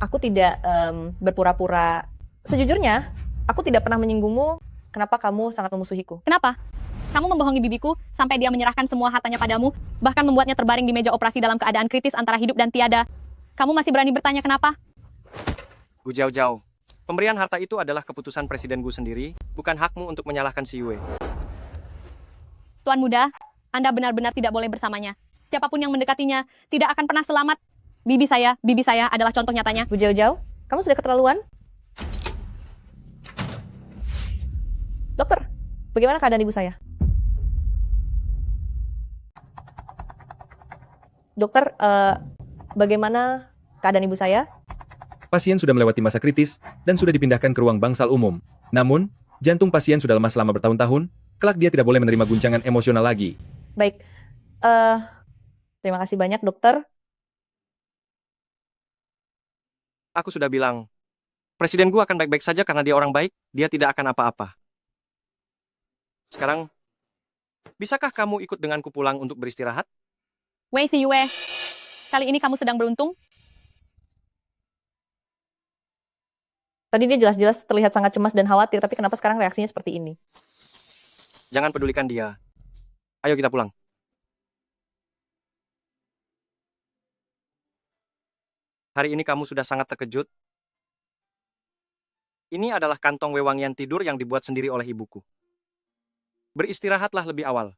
Speaker 2: Aku tidak berpura-pura. Sejujurnya, aku tidak pernah menyinggungmu. Kenapa kamu sangat memusuhiku?
Speaker 16: Kenapa? Kamu membohongi bibiku sampai dia menyerahkan semua hartanya padamu, bahkan membuatnya terbaring di meja operasi dalam keadaan kritis antara hidup dan tiada. Kamu masih berani bertanya kenapa?
Speaker 5: Gu Jiao Jiao, pemberian harta itu adalah keputusan Presiden Gu sendiri, bukan hakmu untuk menyalahkan si Yue.
Speaker 16: Tuan muda, Anda benar-benar tidak boleh bersamanya. Siapapun yang mendekatinya tidak akan pernah selamat. Bibi saya adalah contoh nyatanya.
Speaker 2: Gu Jiao Jiao, kamu sudah keterlaluan. Dokter, bagaimana keadaan ibu saya? Dokter, bagaimana keadaan ibu saya?
Speaker 11: Pasien sudah melewati masa kritis dan sudah dipindahkan ke ruang bangsal umum. Namun, jantung pasien sudah lemah selama bertahun-tahun, kelak dia tidak boleh menerima guncangan emosional lagi.
Speaker 2: Baik, terima kasih banyak dokter.
Speaker 5: Aku sudah bilang, Presiden Gu akan baik-baik saja karena dia orang baik, dia tidak akan apa-apa. Sekarang, bisakah kamu ikut denganku pulang untuk beristirahat?
Speaker 16: Wei si Yue, kali ini kamu sedang beruntung.
Speaker 2: Tadi dia jelas-jelas terlihat sangat cemas dan khawatir, tapi kenapa sekarang reaksinya seperti ini?
Speaker 5: Jangan pedulikan dia. Ayo kita pulang. Hari ini kamu sudah sangat terkejut. Ini adalah kantong wewangian tidur yang dibuat sendiri oleh ibuku. Beristirahatlah lebih awal.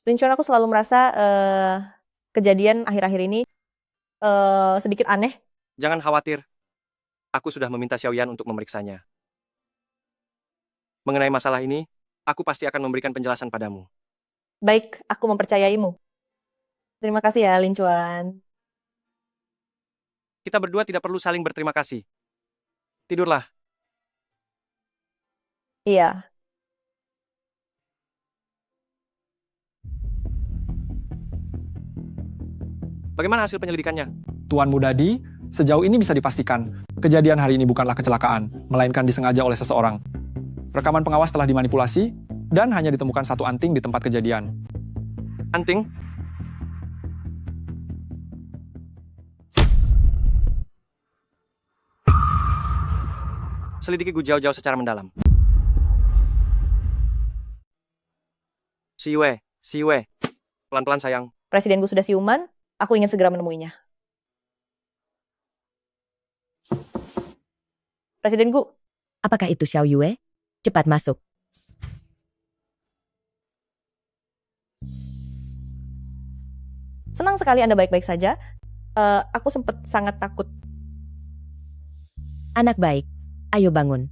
Speaker 2: Rincuan, aku selalu merasa kejadian akhir-akhir ini sedikit aneh.
Speaker 5: Jangan khawatir. Aku sudah meminta Xiaoyan untuk memeriksanya. Mengenai masalah ini, aku pasti akan memberikan penjelasan padamu.
Speaker 2: Baik, aku mempercayaimu. Terima kasih ya, Lincuan.
Speaker 5: Kita berdua tidak perlu saling berterima kasih. Tidurlah.
Speaker 2: Iya.
Speaker 5: Bagaimana hasil penyelidikannya?
Speaker 4: Tuan Muda Di, sejauh ini bisa dipastikan, kejadian hari ini bukanlah kecelakaan, melainkan disengaja oleh seseorang. Rekaman pengawas telah dimanipulasi, dan hanya ditemukan satu anting di tempat kejadian.
Speaker 5: Anting? Selidiki Gu Jiao Jiao secara mendalam. Si Yue. Pelan-pelan sayang.
Speaker 2: Presiden Gu sudah siuman, aku ingin segera menemuinya. Presiden Gu.
Speaker 15: Apakah itu Xiao Yue? Cepat masuk.
Speaker 2: Senang sekali Anda baik-baik saja. Aku sempat sangat takut.
Speaker 15: Anak baik, ayo bangun.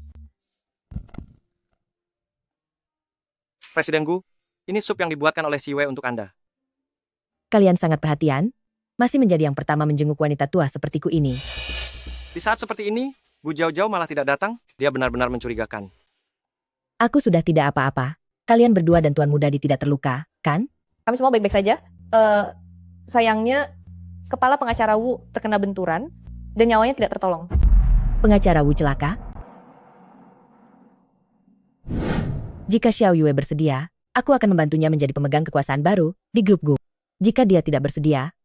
Speaker 5: Presiden Gu, ini sup yang dibuatkan oleh si Yue untuk Anda.
Speaker 15: Kalian sangat perhatian, masih menjadi yang pertama menjenguk wanita tua sepertiku ini.
Speaker 5: Di saat seperti ini, Gu Jiao Jiao malah tidak datang, dia benar-benar mencurigakan.
Speaker 15: Aku sudah tidak apa-apa. Kalian berdua dan Tuan Muda Di tidak terluka, kan?
Speaker 2: Kami semua baik-baik saja. Sayangnya, kepala pengacara Wu terkena benturan dan nyawanya tidak tertolong.
Speaker 15: Pengacara Wu celaka? Jika Xiao Yue bersedia, aku akan membantunya menjadi pemegang kekuasaan baru di grup Gu. Jika dia tidak bersedia,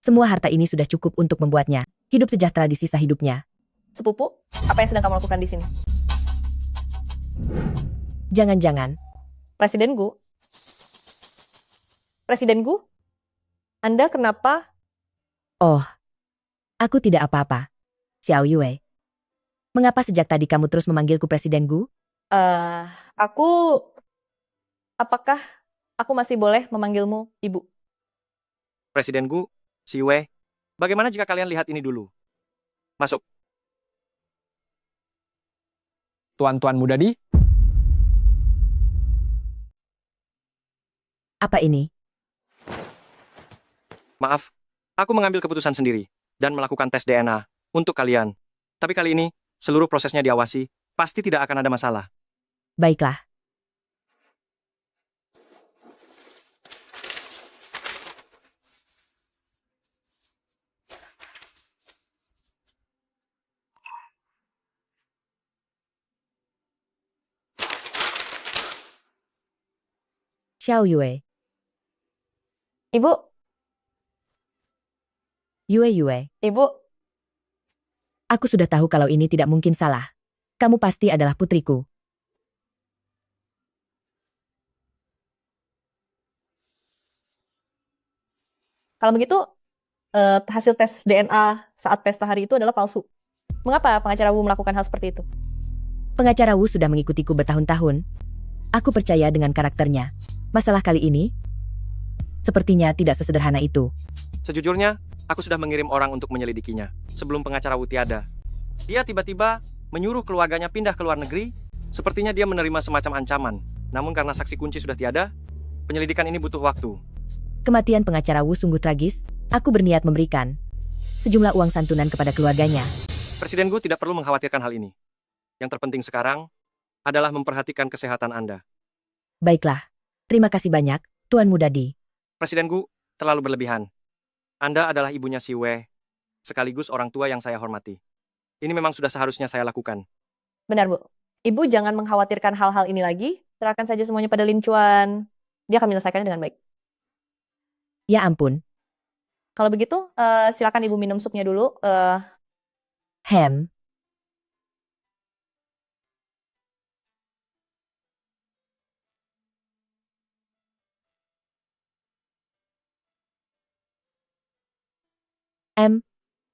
Speaker 15: semua harta ini sudah cukup untuk membuatnya hidup sejahtera di sisa hidupnya.
Speaker 2: Sepupu, apa yang sedang kamu lakukan di sini?
Speaker 15: Jangan-jangan.
Speaker 2: Presiden Gu? Presiden Gu? Anda kenapa?
Speaker 15: Oh, aku tidak apa-apa. Xiao Yue. Mengapa sejak tadi kamu terus memanggilku Presiden Gu?
Speaker 2: Apakah aku masih boleh memanggilmu Ibu?
Speaker 5: Presiden Gu, si Yue, bagaimana jika kalian lihat ini dulu? Masuk.
Speaker 4: Tuan-tuan Muda Di,
Speaker 15: apa ini?
Speaker 5: Maaf, aku mengambil keputusan sendiri dan melakukan tes DNA untuk kalian. Tapi kali ini, seluruh prosesnya diawasi, pasti tidak akan ada masalah.
Speaker 15: Baiklah. Xiao Yue.
Speaker 2: Ibu,
Speaker 15: Yue.
Speaker 2: Ibu,
Speaker 15: Aku sudah tahu kalau ini tidak mungkin salah. Kamu pasti adalah putriku.
Speaker 2: kalau begitu hasil tes DNA saat pesta hari itu adalah palsu. Mengapa pengacara Wu melakukan hal seperti itu?
Speaker 15: Pengacara Wu sudah mengikutiku bertahun-tahun. Aku percaya dengan karakternya. Masalah kali ini, sepertinya tidak sesederhana itu.
Speaker 5: Sejujurnya, aku sudah mengirim orang untuk menyelidikinya. Sebelum pengacara Wu tiada, dia tiba-tiba menyuruh keluarganya pindah ke luar negeri. Sepertinya dia menerima semacam ancaman. Namun karena saksi kunci sudah tiada, penyelidikan ini butuh waktu.
Speaker 15: Kematian pengacara Wu sungguh tragis. Aku berniat memberikan sejumlah uang santunan kepada keluarganya.
Speaker 5: Presiden Gu tidak perlu mengkhawatirkan hal ini. Yang terpenting sekarang adalah memperhatikan kesehatan Anda.
Speaker 15: Baiklah. Terima kasih banyak, Tuan Muda Di.
Speaker 5: Presiden Gu terlalu berlebihan. Anda adalah ibunya Si Wei, sekaligus orang tua yang saya hormati. Ini memang sudah seharusnya saya lakukan.
Speaker 2: Benar, Bu. Ibu jangan mengkhawatirkan hal-hal ini lagi. Serahkan saja semuanya pada Lin Chuan. Dia akan menyelesaikannya dengan baik.
Speaker 15: Ya ampun.
Speaker 2: Kalau begitu, silakan Ibu minum supnya dulu.
Speaker 15: Hem.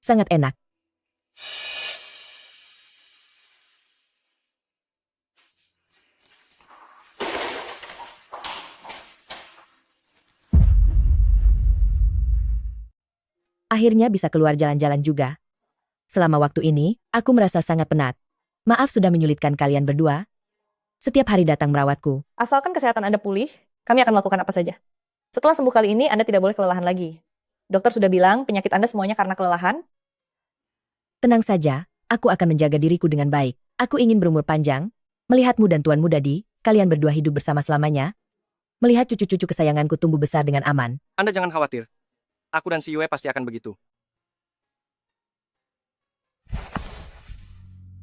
Speaker 15: Sangat enak. Akhirnya bisa keluar jalan-jalan juga. Selama waktu ini, aku merasa sangat penat. Maaf sudah menyulitkan kalian berdua. Setiap hari datang merawatku.
Speaker 2: Asalkan kesehatan Anda pulih, kami akan melakukan apa saja. Setelah sembuh kali ini, Anda tidak boleh kelelahan lagi. Dokter sudah bilang penyakit Anda semuanya karena kelelahan.
Speaker 15: Tenang saja, aku akan menjaga diriku dengan baik. Aku ingin berumur panjang, melihatmu dan Tuan Muda Di, kalian berdua hidup bersama selamanya. Melihat cucu-cucu kesayanganku tumbuh besar dengan aman.
Speaker 5: Anda jangan khawatir. Aku dan Si Yue pasti akan begitu.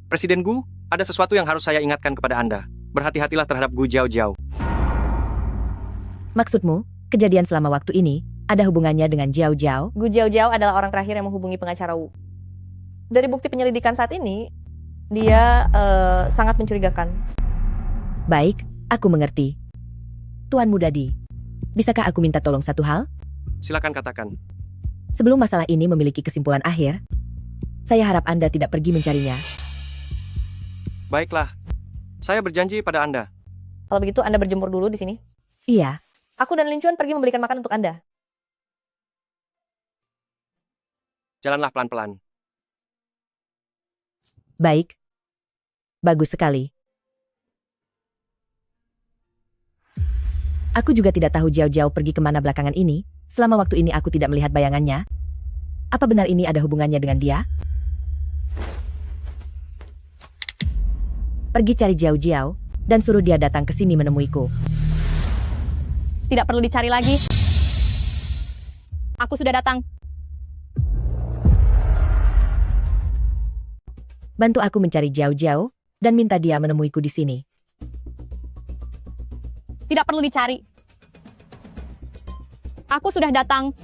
Speaker 5: Presiden Gu, ada sesuatu yang harus saya ingatkan kepada Anda. Berhati-hatilah terhadap Gu Jiao Jiao.
Speaker 15: Maksudmu, kejadian selama waktu ini, ada hubungannya dengan Jiao Jiao?
Speaker 2: Gu Jiao Jiao adalah orang terakhir yang menghubungi pengacara Wu. Dari bukti penyelidikan saat ini, dia sangat mencurigakan.
Speaker 15: Baik, aku mengerti. Tuan Muda Di, bisakah aku minta tolong satu hal?
Speaker 5: Silakan katakan.
Speaker 15: Sebelum masalah ini memiliki kesimpulan akhir, saya harap Anda tidak pergi mencarinya.
Speaker 5: Baiklah. Saya berjanji pada Anda.
Speaker 2: Kalau begitu Anda berjemur dulu di sini.
Speaker 15: Iya.
Speaker 2: Aku dan Lin Chuan pergi membelikan makan untuk Anda.
Speaker 5: Jalanlah pelan-pelan.
Speaker 15: Baik. Bagus sekali. Aku juga tidak tahu Jiao Jiao pergi kemana belakangan ini. Selama waktu ini aku tidak melihat bayangannya. Apa benar ini ada hubungannya dengan dia? Pergi cari Jiao Jiao, dan suruh dia datang ke sini menemuiku.
Speaker 16: Tidak perlu dicari lagi. Aku sudah datang.
Speaker 15: Bantu aku mencari Jiao Jiao, dan minta dia menemuiku di sini.
Speaker 16: Tidak perlu dicari. Aku sudah datang.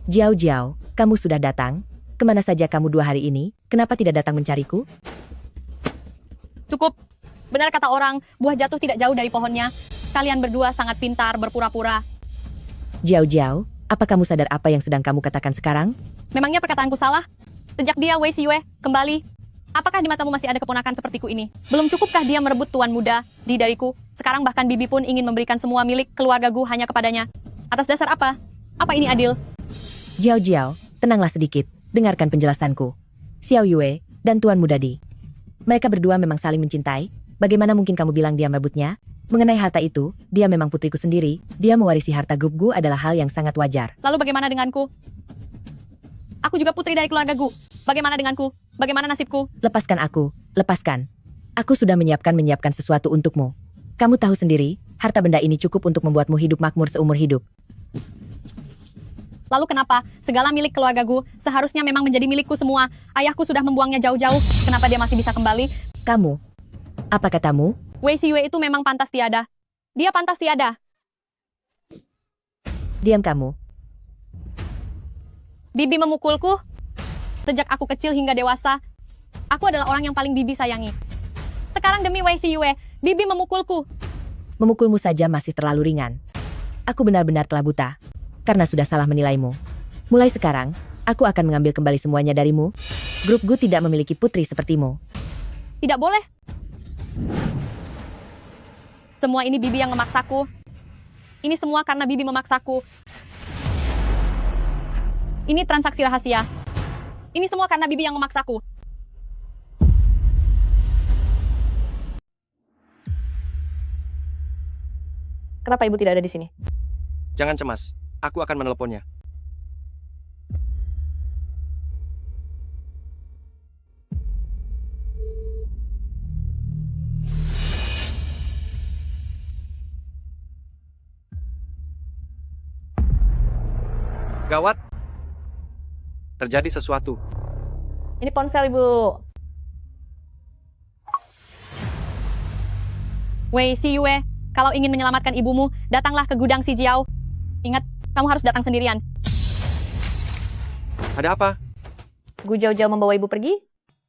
Speaker 15: Jiao Jiao, kamu sudah datang? Kemana saja kamu 2 hari ini? Kenapa tidak datang mencariku?
Speaker 16: Cukup. Benar kata orang, buah jatuh tidak jauh dari pohonnya. Kalian berdua sangat pintar berpura-pura.
Speaker 15: Jiao Jiao, apa kamu sadar apa yang sedang kamu katakan sekarang?
Speaker 16: Memangnya perkataanku salah? Sejak dia Wei Xiyue kembali, apakah di matamu masih ada keponakan sepertiku ini? Belum cukupkah dia merebut Tuan Muda Di dariku? Sekarang bahkan Bibi pun ingin memberikan semua milik keluarga Gu hanya kepadanya. Atas dasar apa? Apa ini adil?
Speaker 15: Jiao Jiao, tenanglah sedikit. Dengarkan penjelasanku. Xiao Yue dan Tuan Muda Di. Mereka berdua memang saling mencintai. Bagaimana mungkin kamu bilang dia merebutnya? Mengenai harta itu, dia memang putriku sendiri. Dia mewarisi harta grup Gu adalah hal yang sangat wajar.
Speaker 16: Lalu bagaimana denganku? Aku juga putri dari keluarga Gu. Bagaimana denganku? Bagaimana nasibku?
Speaker 15: Lepaskan aku, lepaskan. Aku sudah menyiapkan sesuatu untukmu. Kamu tahu sendiri, harta benda ini cukup untuk membuatmu hidup makmur seumur hidup.
Speaker 16: Lalu kenapa segala milik keluarga Gu seharusnya memang menjadi milikku semua? Ayahku sudah membuangnya jauh-jauh. Kenapa dia masih bisa kembali?
Speaker 15: Kamu, apa katamu?
Speaker 16: Wei Xiyue itu memang pantas tiada. Dia pantas tiada.
Speaker 15: Diam kamu.
Speaker 16: Bibi memukulku. Sejak aku kecil hingga dewasa, aku adalah orang yang paling Bibi sayangi. Sekarang demi Wei Siyue, Bibi memukulku.
Speaker 15: Memukulmu saja masih terlalu ringan. Aku benar-benar telah buta, karena sudah salah menilaimu. Mulai sekarang, aku akan mengambil kembali semuanya darimu. Grup Gu tidak memiliki putri sepertimu.
Speaker 16: Tidak boleh. Semua ini Bibi yang memaksaku. Ini semua karena Bibi memaksaku. Ini transaksi rahasia. Ini semua karena Bibi yang memaksaku.
Speaker 2: Kenapa ibu tidak ada di sini?
Speaker 5: Jangan cemas, aku akan meneleponnya. Gawat. Terjadi sesuatu.
Speaker 2: Ini ponsel ibu.
Speaker 16: Wei Siyue, kalau ingin menyelamatkan ibumu, datanglah ke gudang Si Jiao. Ingat, kamu harus datang sendirian.
Speaker 5: Ada apa?
Speaker 2: Gu Jiao Jiao membawa ibu pergi?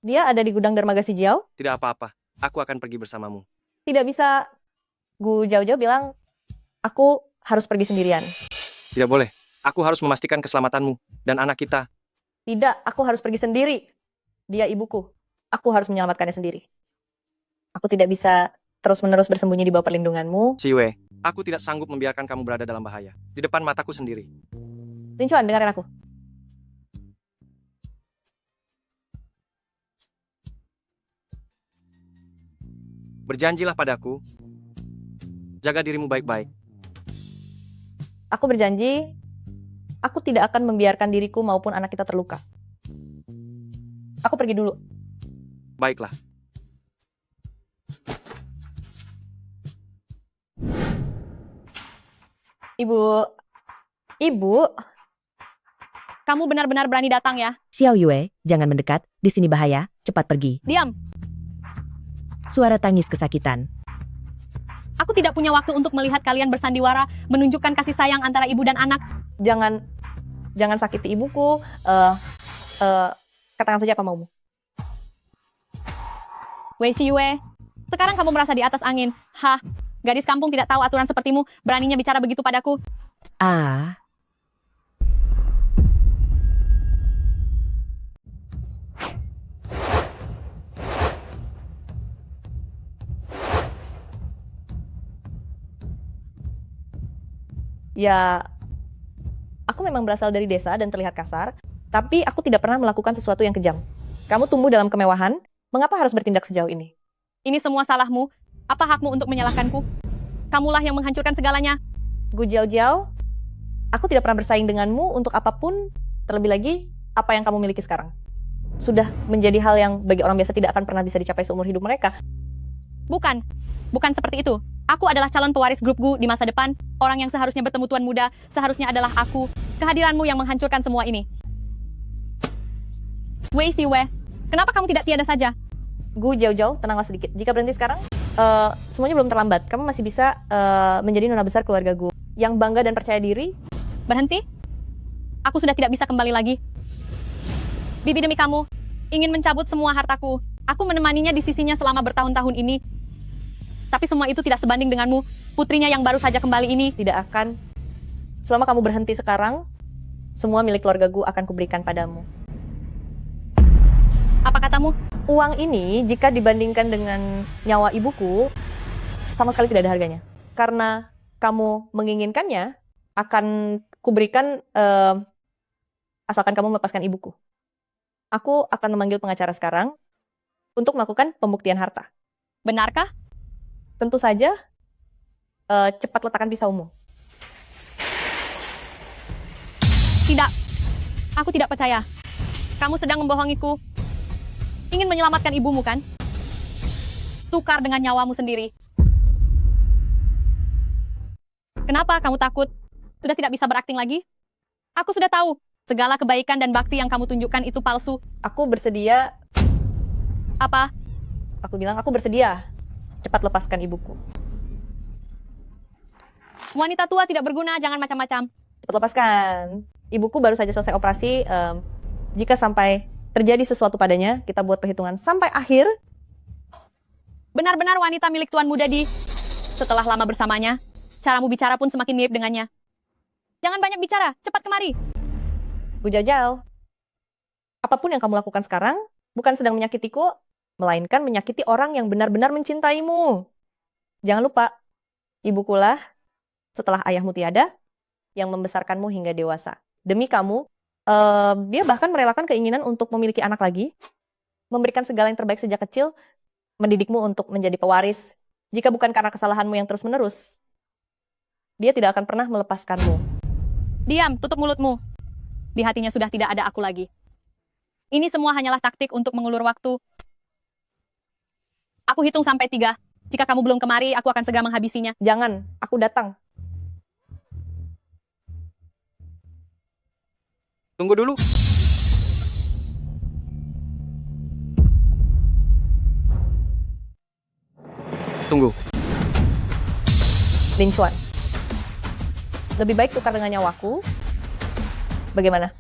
Speaker 2: Dia ada di gudang dermaga Si Jiao?
Speaker 5: Tidak apa-apa, aku akan pergi bersamamu.
Speaker 2: Tidak bisa. Gu Jiao Jiao bilang, aku harus pergi sendirian.
Speaker 5: Tidak boleh, aku harus memastikan keselamatanmu dan anak kita.
Speaker 2: Tidak, aku harus pergi sendiri. Dia ibuku. Aku harus menyelamatkannya sendiri. Aku tidak bisa terus-menerus bersembunyi di bawah perlindunganmu.
Speaker 5: Siyue, aku tidak sanggup membiarkan kamu berada dalam bahaya. Di depan mataku sendiri.
Speaker 2: Lin Chuan, dengarin aku.
Speaker 5: Berjanjilah padaku. Jaga dirimu baik-baik.
Speaker 2: Aku berjanji, aku tidak akan membiarkan diriku maupun anak kita terluka. Aku pergi dulu.
Speaker 5: Baiklah.
Speaker 2: Ibu.
Speaker 16: Kamu benar-benar berani datang ya?
Speaker 15: Xiao Yue, jangan mendekat, di sini bahaya, cepat pergi.
Speaker 16: Diam.
Speaker 15: Suara tangis kesakitan.
Speaker 16: Aku tidak punya waktu untuk melihat kalian bersandiwara, menunjukkan kasih sayang antara ibu dan anak.
Speaker 2: Jangan sakiti ibuku. Katakan saja apa maumu.
Speaker 16: Wei Siyue, sekarang kamu merasa di atas angin. Hah, gadis kampung tidak tahu aturan sepertimu, beraninya bicara begitu padaku.
Speaker 15: Ah.
Speaker 2: Ya, aku memang berasal dari desa dan terlihat kasar, tapi aku tidak pernah melakukan sesuatu yang kejam. Kamu tumbuh dalam kemewahan, mengapa harus bertindak sejauh ini?
Speaker 16: Ini semua salahmu. Apa hakmu untuk menyalahkanku? Kamulah yang menghancurkan segalanya.
Speaker 2: Gu Jiao Jiao, aku tidak pernah bersaing denganmu untuk apapun, terlebih lagi apa yang kamu miliki sekarang. Sudah menjadi hal yang bagi orang biasa tidak akan pernah bisa dicapai seumur hidup mereka.
Speaker 16: Bukan seperti itu. Aku adalah calon pewaris grup Gu di masa depan. Orang yang seharusnya bertemu Tuan Muda, seharusnya adalah aku. Kehadiranmu yang menghancurkan semua ini. Wei Siyue, kenapa kamu tidak tiada saja?
Speaker 2: Gu Jiao Jiao, tenanglah sedikit. Jika berhenti sekarang, semuanya belum terlambat. Kamu masih bisa menjadi nona besar keluarga Gu. Yang bangga dan percaya diri.
Speaker 16: Berhenti? Aku sudah tidak bisa kembali lagi. Bibi demi kamu, ingin mencabut semua hartaku. Aku menemaninya di sisinya selama bertahun-tahun ini. Tapi semua itu tidak sebanding denganmu. Putrinya yang baru saja kembali ini.
Speaker 2: Tidak akan. Selama kamu berhenti sekarang, semua milik keluarga Gu akan kuberikan padamu.
Speaker 16: Apa katamu?
Speaker 2: Uang ini jika dibandingkan dengan nyawa ibuku, sama sekali tidak ada harganya. Karena kamu menginginkannya, akan kuberikan asalkan kamu melepaskan ibuku. Aku akan memanggil pengacara sekarang untuk melakukan pembuktian harta.
Speaker 16: Benarkah?
Speaker 2: Tentu saja, cepat letakkan pisaumu.
Speaker 16: Tidak, aku tidak percaya. Kamu sedang membohongiku. Ingin menyelamatkan ibumu kan? Tukar dengan nyawamu sendiri. Kenapa kamu takut? Sudah tidak bisa berakting lagi? Aku sudah tahu. Segala kebaikan dan bakti yang kamu tunjukkan itu palsu.
Speaker 2: Aku bersedia.
Speaker 16: Apa?
Speaker 2: Aku bilang aku bersedia. Cepat lepaskan ibuku.
Speaker 16: Wanita tua tidak berguna, jangan macam-macam.
Speaker 2: Cepat lepaskan. Ibuku baru saja selesai operasi. Jika sampai terjadi sesuatu padanya, kita buat perhitungan sampai akhir.
Speaker 16: Benar-benar wanita milik Tuan Muda Di. Setelah lama bersamanya, caramu bicara pun semakin mirip dengannya. Jangan banyak bicara, cepat kemari.
Speaker 2: Bu Jajal, apapun yang kamu lakukan sekarang, bukan sedang menyakitiku, melainkan menyakiti orang yang benar-benar mencintaimu. Jangan lupa, ibukulah setelah ayahmu tiada, yang membesarkanmu hingga dewasa. Demi kamu, dia bahkan merelakan keinginan untuk memiliki anak lagi, memberikan segala yang terbaik sejak kecil, mendidikmu untuk menjadi pewaris. Jika bukan karena kesalahanmu yang terus-menerus, dia tidak akan pernah melepaskanmu.
Speaker 16: Diam, tutup mulutmu. Di hatinya sudah tidak ada aku lagi. Ini semua hanyalah taktik untuk mengulur waktu. Aku hitung sampai 3. Jika kamu belum kemari, aku akan segera menghabisinya.
Speaker 2: Jangan, aku datang.
Speaker 5: Tunggu dulu. Tunggu.
Speaker 2: Lin Chuan, lebih baik tukar dengan nyawaku. Bagaimana?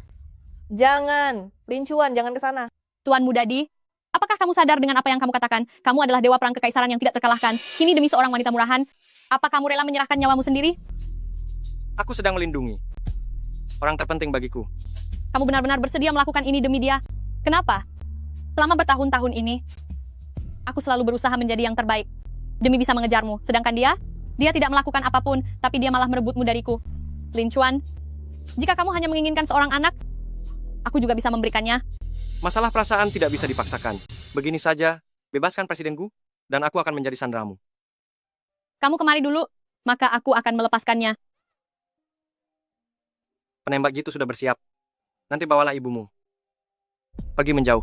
Speaker 2: Jangan, Lin Chuan, jangan ke sana.
Speaker 16: Tuan Muda Di, apakah kamu sadar dengan apa yang kamu katakan? Kamu adalah dewa perang kekaisaran yang tidak terkalahkan. Kini demi seorang wanita murahan, apa kamu rela menyerahkan nyawamu sendiri?
Speaker 5: Aku sedang melindungi orang terpenting bagiku.
Speaker 16: Kamu benar-benar bersedia melakukan ini demi dia. Kenapa? Selama bertahun-tahun ini, aku selalu berusaha menjadi yang terbaik demi bisa mengejarmu. Sedangkan dia tidak melakukan apapun, tapi dia malah merebutmu dariku. Lin Chuan, jika kamu hanya menginginkan seorang anak, aku juga bisa memberikannya.
Speaker 5: Masalah perasaan tidak bisa dipaksakan. Begini saja, bebaskan presidenku, dan aku akan menjadi sandramu.
Speaker 16: Kamu kemari dulu, maka aku akan melepaskannya.
Speaker 5: Penembak jitu sudah bersiap. Nanti bawalah ibumu. Pergi menjauh.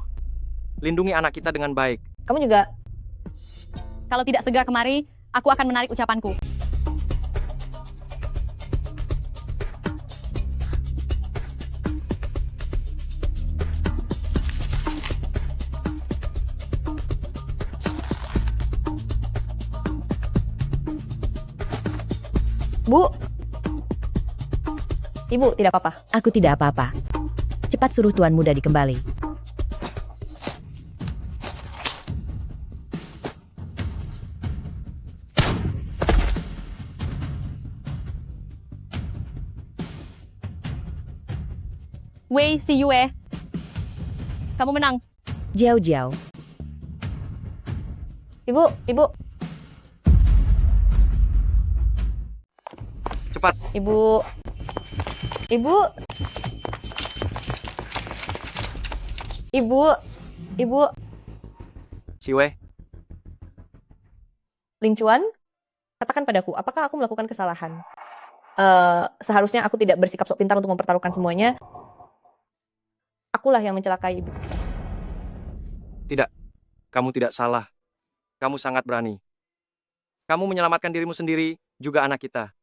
Speaker 5: Lindungi anak kita dengan baik.
Speaker 2: Kamu juga.
Speaker 16: Kalau tidak segera kemari, aku akan menarik ucapanku.
Speaker 2: Bu, Ibu tidak apa-apa.
Speaker 15: Aku tidak apa-apa. Cepat suruh Tuan Muda Di kembali.
Speaker 16: Wei Si Yue, kamu menang.
Speaker 15: Jiao Jiao.
Speaker 2: Ibu.
Speaker 5: Cepat.
Speaker 2: Ibu.
Speaker 5: Si Wei.
Speaker 2: Lin Chuan, katakan padaku, apakah aku melakukan kesalahan? Seharusnya aku tidak bersikap sok pintar untuk mempertaruhkan semuanya. Akulah yang mencelakai ibu.
Speaker 5: Tidak. Kamu tidak salah. Kamu sangat berani. Kamu menyelamatkan dirimu sendiri, juga anak kita.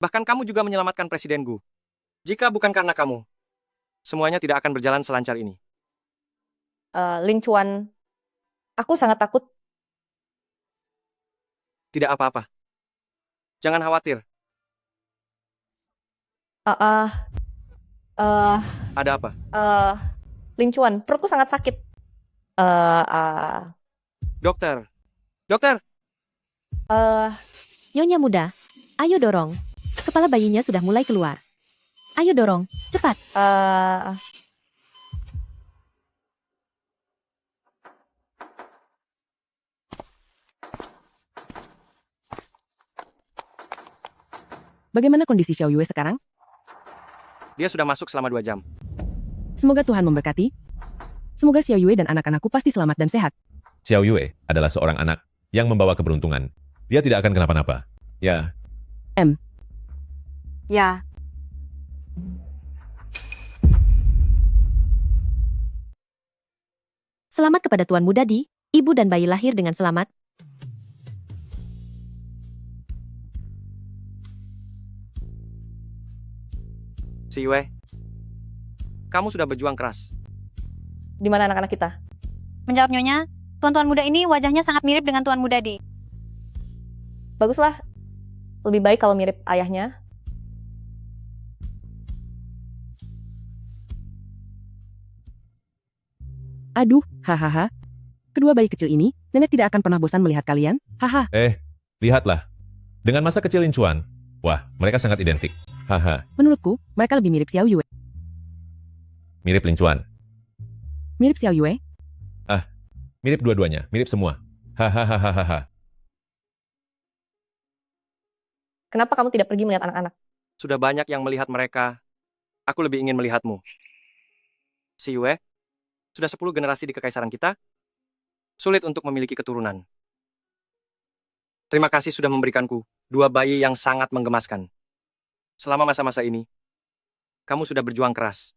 Speaker 5: Bahkan kamu juga menyelamatkan presidenku. Jika bukan karena kamu, semuanya tidak akan berjalan selancar ini.
Speaker 2: Lin Chuan, aku sangat takut.
Speaker 5: Tidak apa-apa. Jangan khawatir. Ada apa?
Speaker 2: Lin Chuan, perutku sangat sakit.
Speaker 5: Dokter.
Speaker 15: Nyonya muda, ayo dorong. Kepala bayinya sudah mulai keluar. Ayo dorong, cepat.
Speaker 12: Bagaimana kondisi Xiao Yue sekarang?
Speaker 5: Dia sudah masuk selama 2 jam.
Speaker 12: Semoga Tuhan memberkati. Semoga Xiao Yue dan anak-anakku pasti selamat dan sehat.
Speaker 13: Xiao Yue adalah seorang anak yang membawa keberuntungan. Dia tidak akan kenapa-napa. Ya.
Speaker 7: Ya.
Speaker 15: Selamat kepada Tuan Muda Di, ibu dan bayi lahir dengan selamat.
Speaker 5: Si Yue, kamu sudah berjuang keras.
Speaker 2: Di mana anak-anak kita?
Speaker 16: Menjawab Nyonya, tuan-tuan muda ini wajahnya sangat mirip dengan Tuan Muda Di.
Speaker 2: Baguslah. Lebih baik kalau mirip ayahnya.
Speaker 12: Aduh, hahaha. Kedua bayi kecil ini, nenek tidak akan pernah bosan melihat kalian. Haha.
Speaker 13: Lihatlah. Dengan masa kecil Lin Chuan, wah, mereka sangat identik. Haha,
Speaker 12: Menurutku, mereka lebih mirip Xiao Yue.
Speaker 13: mirip Lin Chuan.
Speaker 12: Mirip Xiao Yue?
Speaker 13: Mirip dua-duanya, mirip semua. Hahaha.
Speaker 2: Kenapa kamu tidak pergi melihat anak-anak?
Speaker 5: Sudah banyak yang melihat mereka. Aku lebih ingin melihatmu. Si Yue, sudah 10 generasi di kekaisaran kita. Sulit untuk memiliki keturunan. Terima kasih sudah memberikanku 2 bayi yang sangat menggemaskan. Selama masa-masa ini, kamu sudah berjuang keras.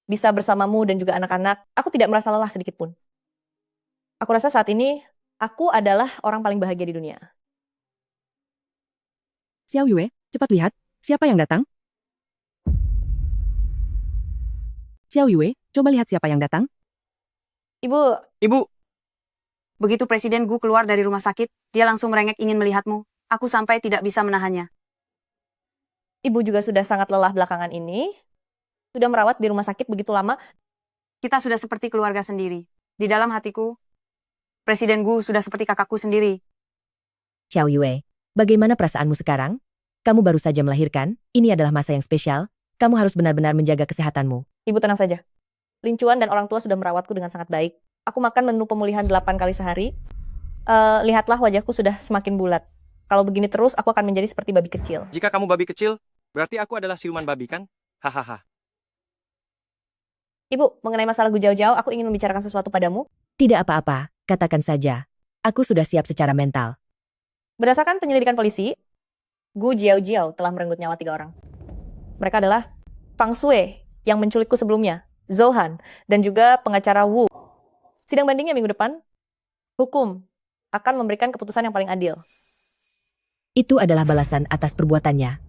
Speaker 2: Bisa bersamamu dan juga anak-anak, aku tidak merasa lelah sedikit pun. Aku rasa saat ini, aku adalah orang paling bahagia di dunia.
Speaker 12: Xiao Yue, cepat lihat, siapa yang datang? Xiao Yue, coba lihat siapa yang datang.
Speaker 2: Ibu.
Speaker 7: Begitu Presiden Gu keluar dari rumah sakit, dia langsung merengek ingin melihatmu. Aku sampai tidak bisa menahannya.
Speaker 2: Ibu juga sudah sangat lelah belakangan ini. Sudah merawat di rumah sakit begitu lama.
Speaker 7: Kita sudah seperti keluarga sendiri. Di dalam hatiku, Presiden Gu sudah seperti kakakku sendiri.
Speaker 15: Xiao Yue, bagaimana perasaanmu sekarang? Kamu baru saja melahirkan, ini adalah masa yang spesial, kamu harus benar-benar menjaga kesehatanmu.
Speaker 2: Ibu tenang saja. Lin Chuan dan orang tua sudah merawatku dengan sangat baik. Aku makan menu pemulihan 8 kali sehari. Lihatlah wajahku sudah semakin bulat. Kalau begini terus, aku akan menjadi seperti babi kecil.
Speaker 5: Jika kamu babi kecil, berarti aku adalah siluman babi kan? Hahaha.
Speaker 2: Ibu, mengenai masalah Gu Jiao, aku ingin membicarakan sesuatu padamu.
Speaker 15: Tidak apa-apa, katakan saja. Aku sudah siap secara mental.
Speaker 2: Berdasarkan penyelidikan polisi, Gu Jiao telah merenggut nyawa 3 orang. Mereka adalah Fang Shui yang menculikku sebelumnya, Zhou Han, dan juga pengacara Wu. Sidang bandingnya minggu depan. Hukum akan memberikan keputusan yang paling adil.
Speaker 15: Itu adalah balasan atas perbuatannya.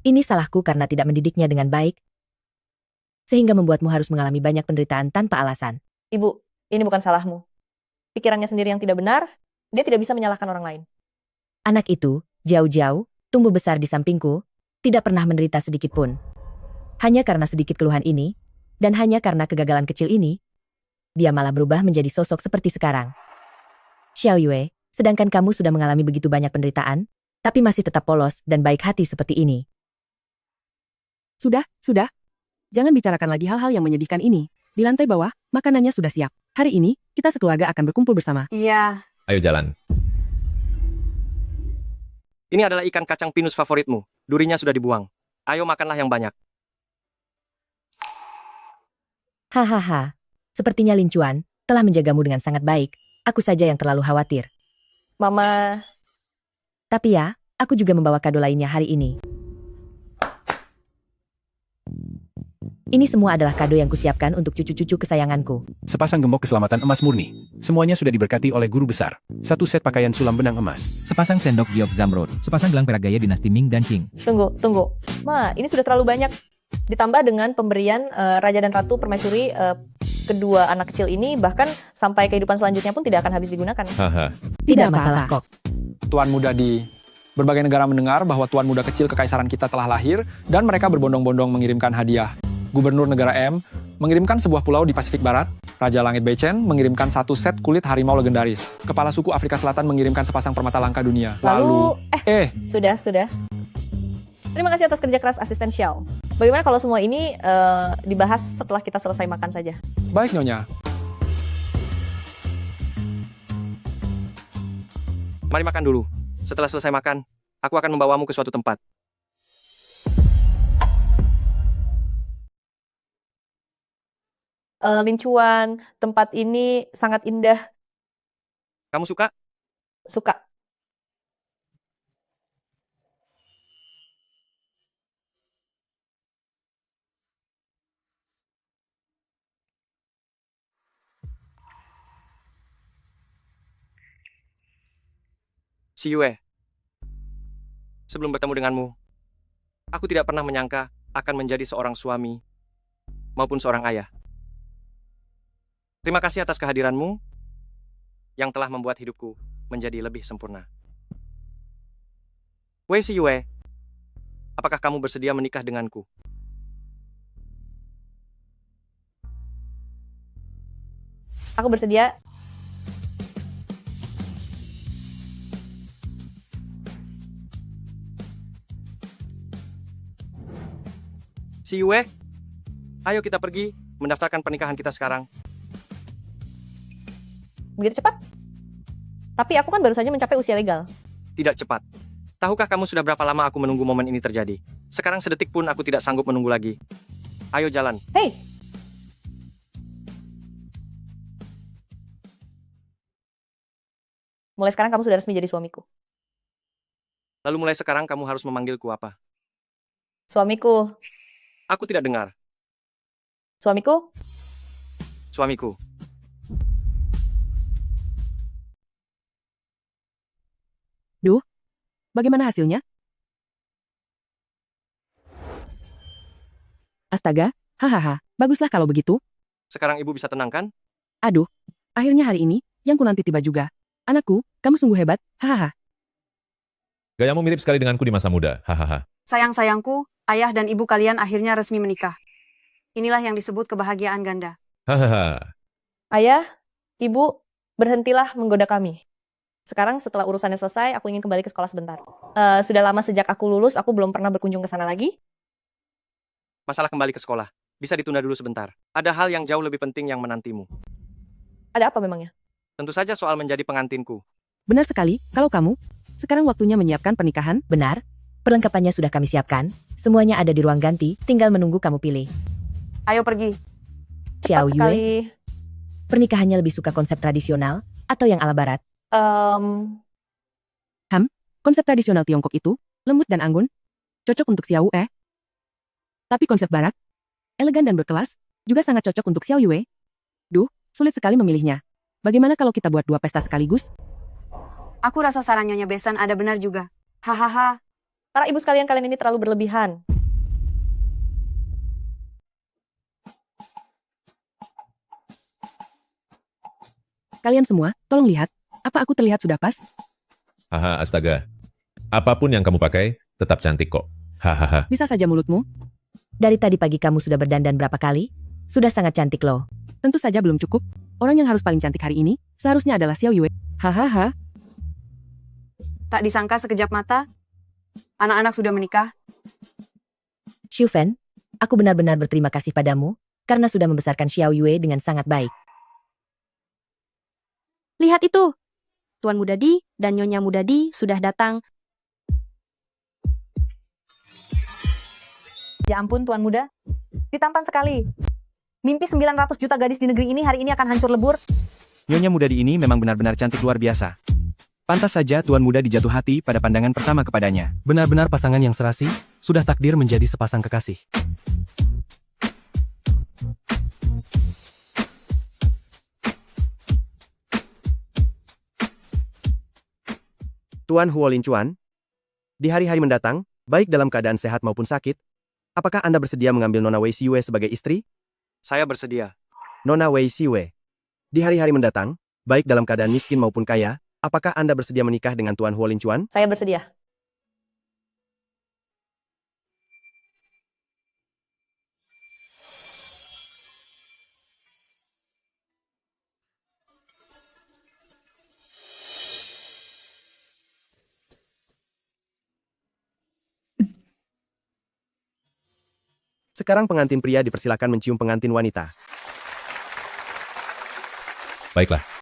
Speaker 15: Ini salahku karena tidak mendidiknya dengan baik, sehingga membuatmu harus mengalami banyak penderitaan tanpa alasan.
Speaker 2: Ibu, ini bukan salahmu. Pikirannya sendiri yang tidak benar, dia tidak bisa menyalahkan orang lain.
Speaker 15: Anak itu, Jiao, tumbuh besar di sampingku, tidak pernah menderita sedikit pun. Hanya karena sedikit keluhan ini, dan hanya karena kegagalan kecil ini, dia malah berubah menjadi sosok seperti sekarang. Xiao Yue, sedangkan kamu sudah mengalami begitu banyak penderitaan, tapi masih tetap polos dan baik hati seperti ini.
Speaker 12: Sudah. Jangan bicarakan lagi hal-hal yang menyedihkan ini. Di lantai bawah, makanannya sudah siap. Hari ini, kita sekeluarga akan berkumpul bersama.
Speaker 7: Iya.
Speaker 13: Ayo jalan.
Speaker 5: Ini adalah ikan kacang pinus favoritmu. Durinya sudah dibuang. Ayo makanlah yang banyak.
Speaker 15: Hahaha, sepertinya Lin Chuan telah menjagamu dengan sangat baik. Aku saja yang terlalu khawatir.
Speaker 2: Mama.
Speaker 15: Tapi ya, aku juga membawa kado lainnya hari ini. Ini semua adalah kado yang kusiapkan untuk cucu-cucu kesayanganku.
Speaker 3: Sepasang gembok keselamatan emas murni. Semuanya sudah diberkati oleh guru besar. 1 set pakaian sulam benang emas.
Speaker 18: Sepasang sendok giok Zamrud. Sepasang gelang perak gaya dinasti Ming dan Qing.
Speaker 2: Tunggu. Ma, ini sudah terlalu banyak. Ditambah dengan pemberian Raja dan Ratu Permaisuri kedua anak kecil ini, bahkan sampai kehidupan selanjutnya pun tidak akan habis digunakan.
Speaker 15: Tidak masalah kok.
Speaker 4: Tuan muda di berbagai negara mendengar bahwa tuan muda kecil kekaisaran kita telah lahir dan mereka berbondong-bondong mengirimkan hadiah. Gubernur negara M mengirimkan sebuah pulau di Pasifik Barat. Raja Langit Beichen mengirimkan 1 set kulit harimau legendaris. Kepala suku Afrika Selatan mengirimkan sepasang permata langka dunia.
Speaker 2: Sudah. Terima kasih atas kerja keras asisten Xiao. Bagaimana kalau semua ini dibahas setelah kita selesai makan saja?
Speaker 4: Baik, Nyonya.
Speaker 5: Mari makan dulu. Setelah selesai makan, aku akan membawamu ke suatu tempat.
Speaker 2: Lin Chuan, tempat ini sangat indah.
Speaker 5: Kamu suka?
Speaker 2: Suka.
Speaker 5: Si Yue, sebelum bertemu denganmu, aku tidak pernah menyangka akan menjadi seorang suami maupun seorang ayah. Terima kasih atas kehadiranmu yang telah membuat hidupku menjadi lebih sempurna. Wei Siyue, apakah kamu bersedia menikah denganku?
Speaker 2: Aku bersedia.
Speaker 5: Siyue, ayo kita pergi mendaftarkan pernikahan kita sekarang.
Speaker 2: Begitu cepat? Tapi aku kan baru saja mencapai usia legal.
Speaker 5: Tidak cepat. Tahukah kamu sudah berapa lama aku menunggu momen ini terjadi? Sekarang sedetik pun aku tidak sanggup menunggu lagi. Ayo jalan.
Speaker 2: Hei! Mulai sekarang kamu sudah resmi jadi suamiku.
Speaker 5: Lalu mulai sekarang kamu harus memanggilku apa?
Speaker 2: Suamiku.
Speaker 5: Aku tidak dengar.
Speaker 2: Suamiku?
Speaker 5: Suamiku.
Speaker 12: Duh, bagaimana hasilnya? Astaga, hahaha, baguslah kalau begitu.
Speaker 5: Sekarang ibu bisa tenang kan?
Speaker 12: Aduh, akhirnya hari ini, yang ku nanti tiba juga. Anakku, kamu sungguh hebat, hahaha.
Speaker 13: Gayamu mirip sekali denganku di masa muda, hahaha.
Speaker 7: Sayang-sayangku, ayah dan ibu kalian akhirnya resmi menikah. Inilah yang disebut kebahagiaan ganda.
Speaker 13: Hahaha.
Speaker 2: Ayah, ibu, berhentilah menggoda kami. Sekarang setelah urusannya selesai, aku ingin kembali ke sekolah sebentar. Sudah lama sejak aku lulus, aku belum pernah berkunjung ke sana lagi.
Speaker 5: Masalah kembali ke sekolah. Bisa ditunda dulu sebentar. Ada hal yang jauh lebih penting yang menantimu.
Speaker 2: Ada apa memangnya?
Speaker 5: Tentu saja soal menjadi pengantinku.
Speaker 12: Benar sekali, kalau kamu, sekarang waktunya menyiapkan pernikahan.
Speaker 15: Benar. Perlengkapannya sudah kami siapkan. Semuanya ada di ruang ganti, tinggal menunggu kamu pilih.
Speaker 7: Ayo pergi.
Speaker 15: Xiao
Speaker 2: Cepat sekali.
Speaker 15: Yue, pernikahannya lebih suka konsep tradisional atau yang ala barat?
Speaker 12: Konsep tradisional Tiongkok itu, lembut dan anggun, cocok untuk Xiao Yue. Tapi konsep barat, elegan dan berkelas, juga sangat cocok untuk Xiao Yue. Duh, sulit sekali memilihnya. Bagaimana kalau kita buat 2 pesta sekaligus?
Speaker 7: Aku rasa saran Nyonya Besan ada benar juga. Hahaha.
Speaker 2: Para ibu sekalian, kalian ini terlalu berlebihan.
Speaker 12: Kalian semua, tolong lihat, apa aku terlihat sudah pas?
Speaker 13: Haha, astaga. Apapun yang kamu pakai, tetap cantik kok. Hahaha.
Speaker 12: Bisa saja mulutmu.
Speaker 15: Dari tadi pagi kamu sudah berdandan berapa kali? Sudah sangat cantik loh.
Speaker 12: Tentu saja belum cukup. Orang yang harus paling cantik hari ini, seharusnya adalah Xiao Yue. Hahaha.
Speaker 7: Tak disangka sekejap mata, anak-anak sudah menikah.
Speaker 15: Xiu Fen, aku benar-benar berterima kasih padamu, karena sudah membesarkan Xiao Yue dengan sangat baik.
Speaker 8: Lihat itu. Tuan Muda Di dan Nyonya Muda Di sudah datang.
Speaker 17: Ya ampun, Tuan Muda. Ditampan sekali. Mimpi 900 juta gadis di negeri ini hari ini akan hancur lebur.
Speaker 23: Nyonya Muda Di ini memang benar-benar cantik luar biasa. Pantas saja Tuan Muda dijatuh hati pada pandangan pertama kepadanya.
Speaker 24: Benar-benar pasangan yang serasi, sudah takdir menjadi sepasang kekasih.
Speaker 25: Tuan Huo Lincuan, di hari-hari mendatang, baik dalam keadaan sehat maupun sakit, apakah Anda bersedia mengambil Nona Wei Siyue sebagai istri?
Speaker 5: Saya bersedia.
Speaker 25: Nona Wei Siyue, di hari-hari mendatang, baik dalam keadaan miskin maupun kaya, apakah Anda bersedia menikah dengan Tuan Huo Lincuan?
Speaker 2: Saya bersedia.
Speaker 25: Sekarang pengantin pria dipersilakan mencium pengantin wanita.
Speaker 13: Baiklah.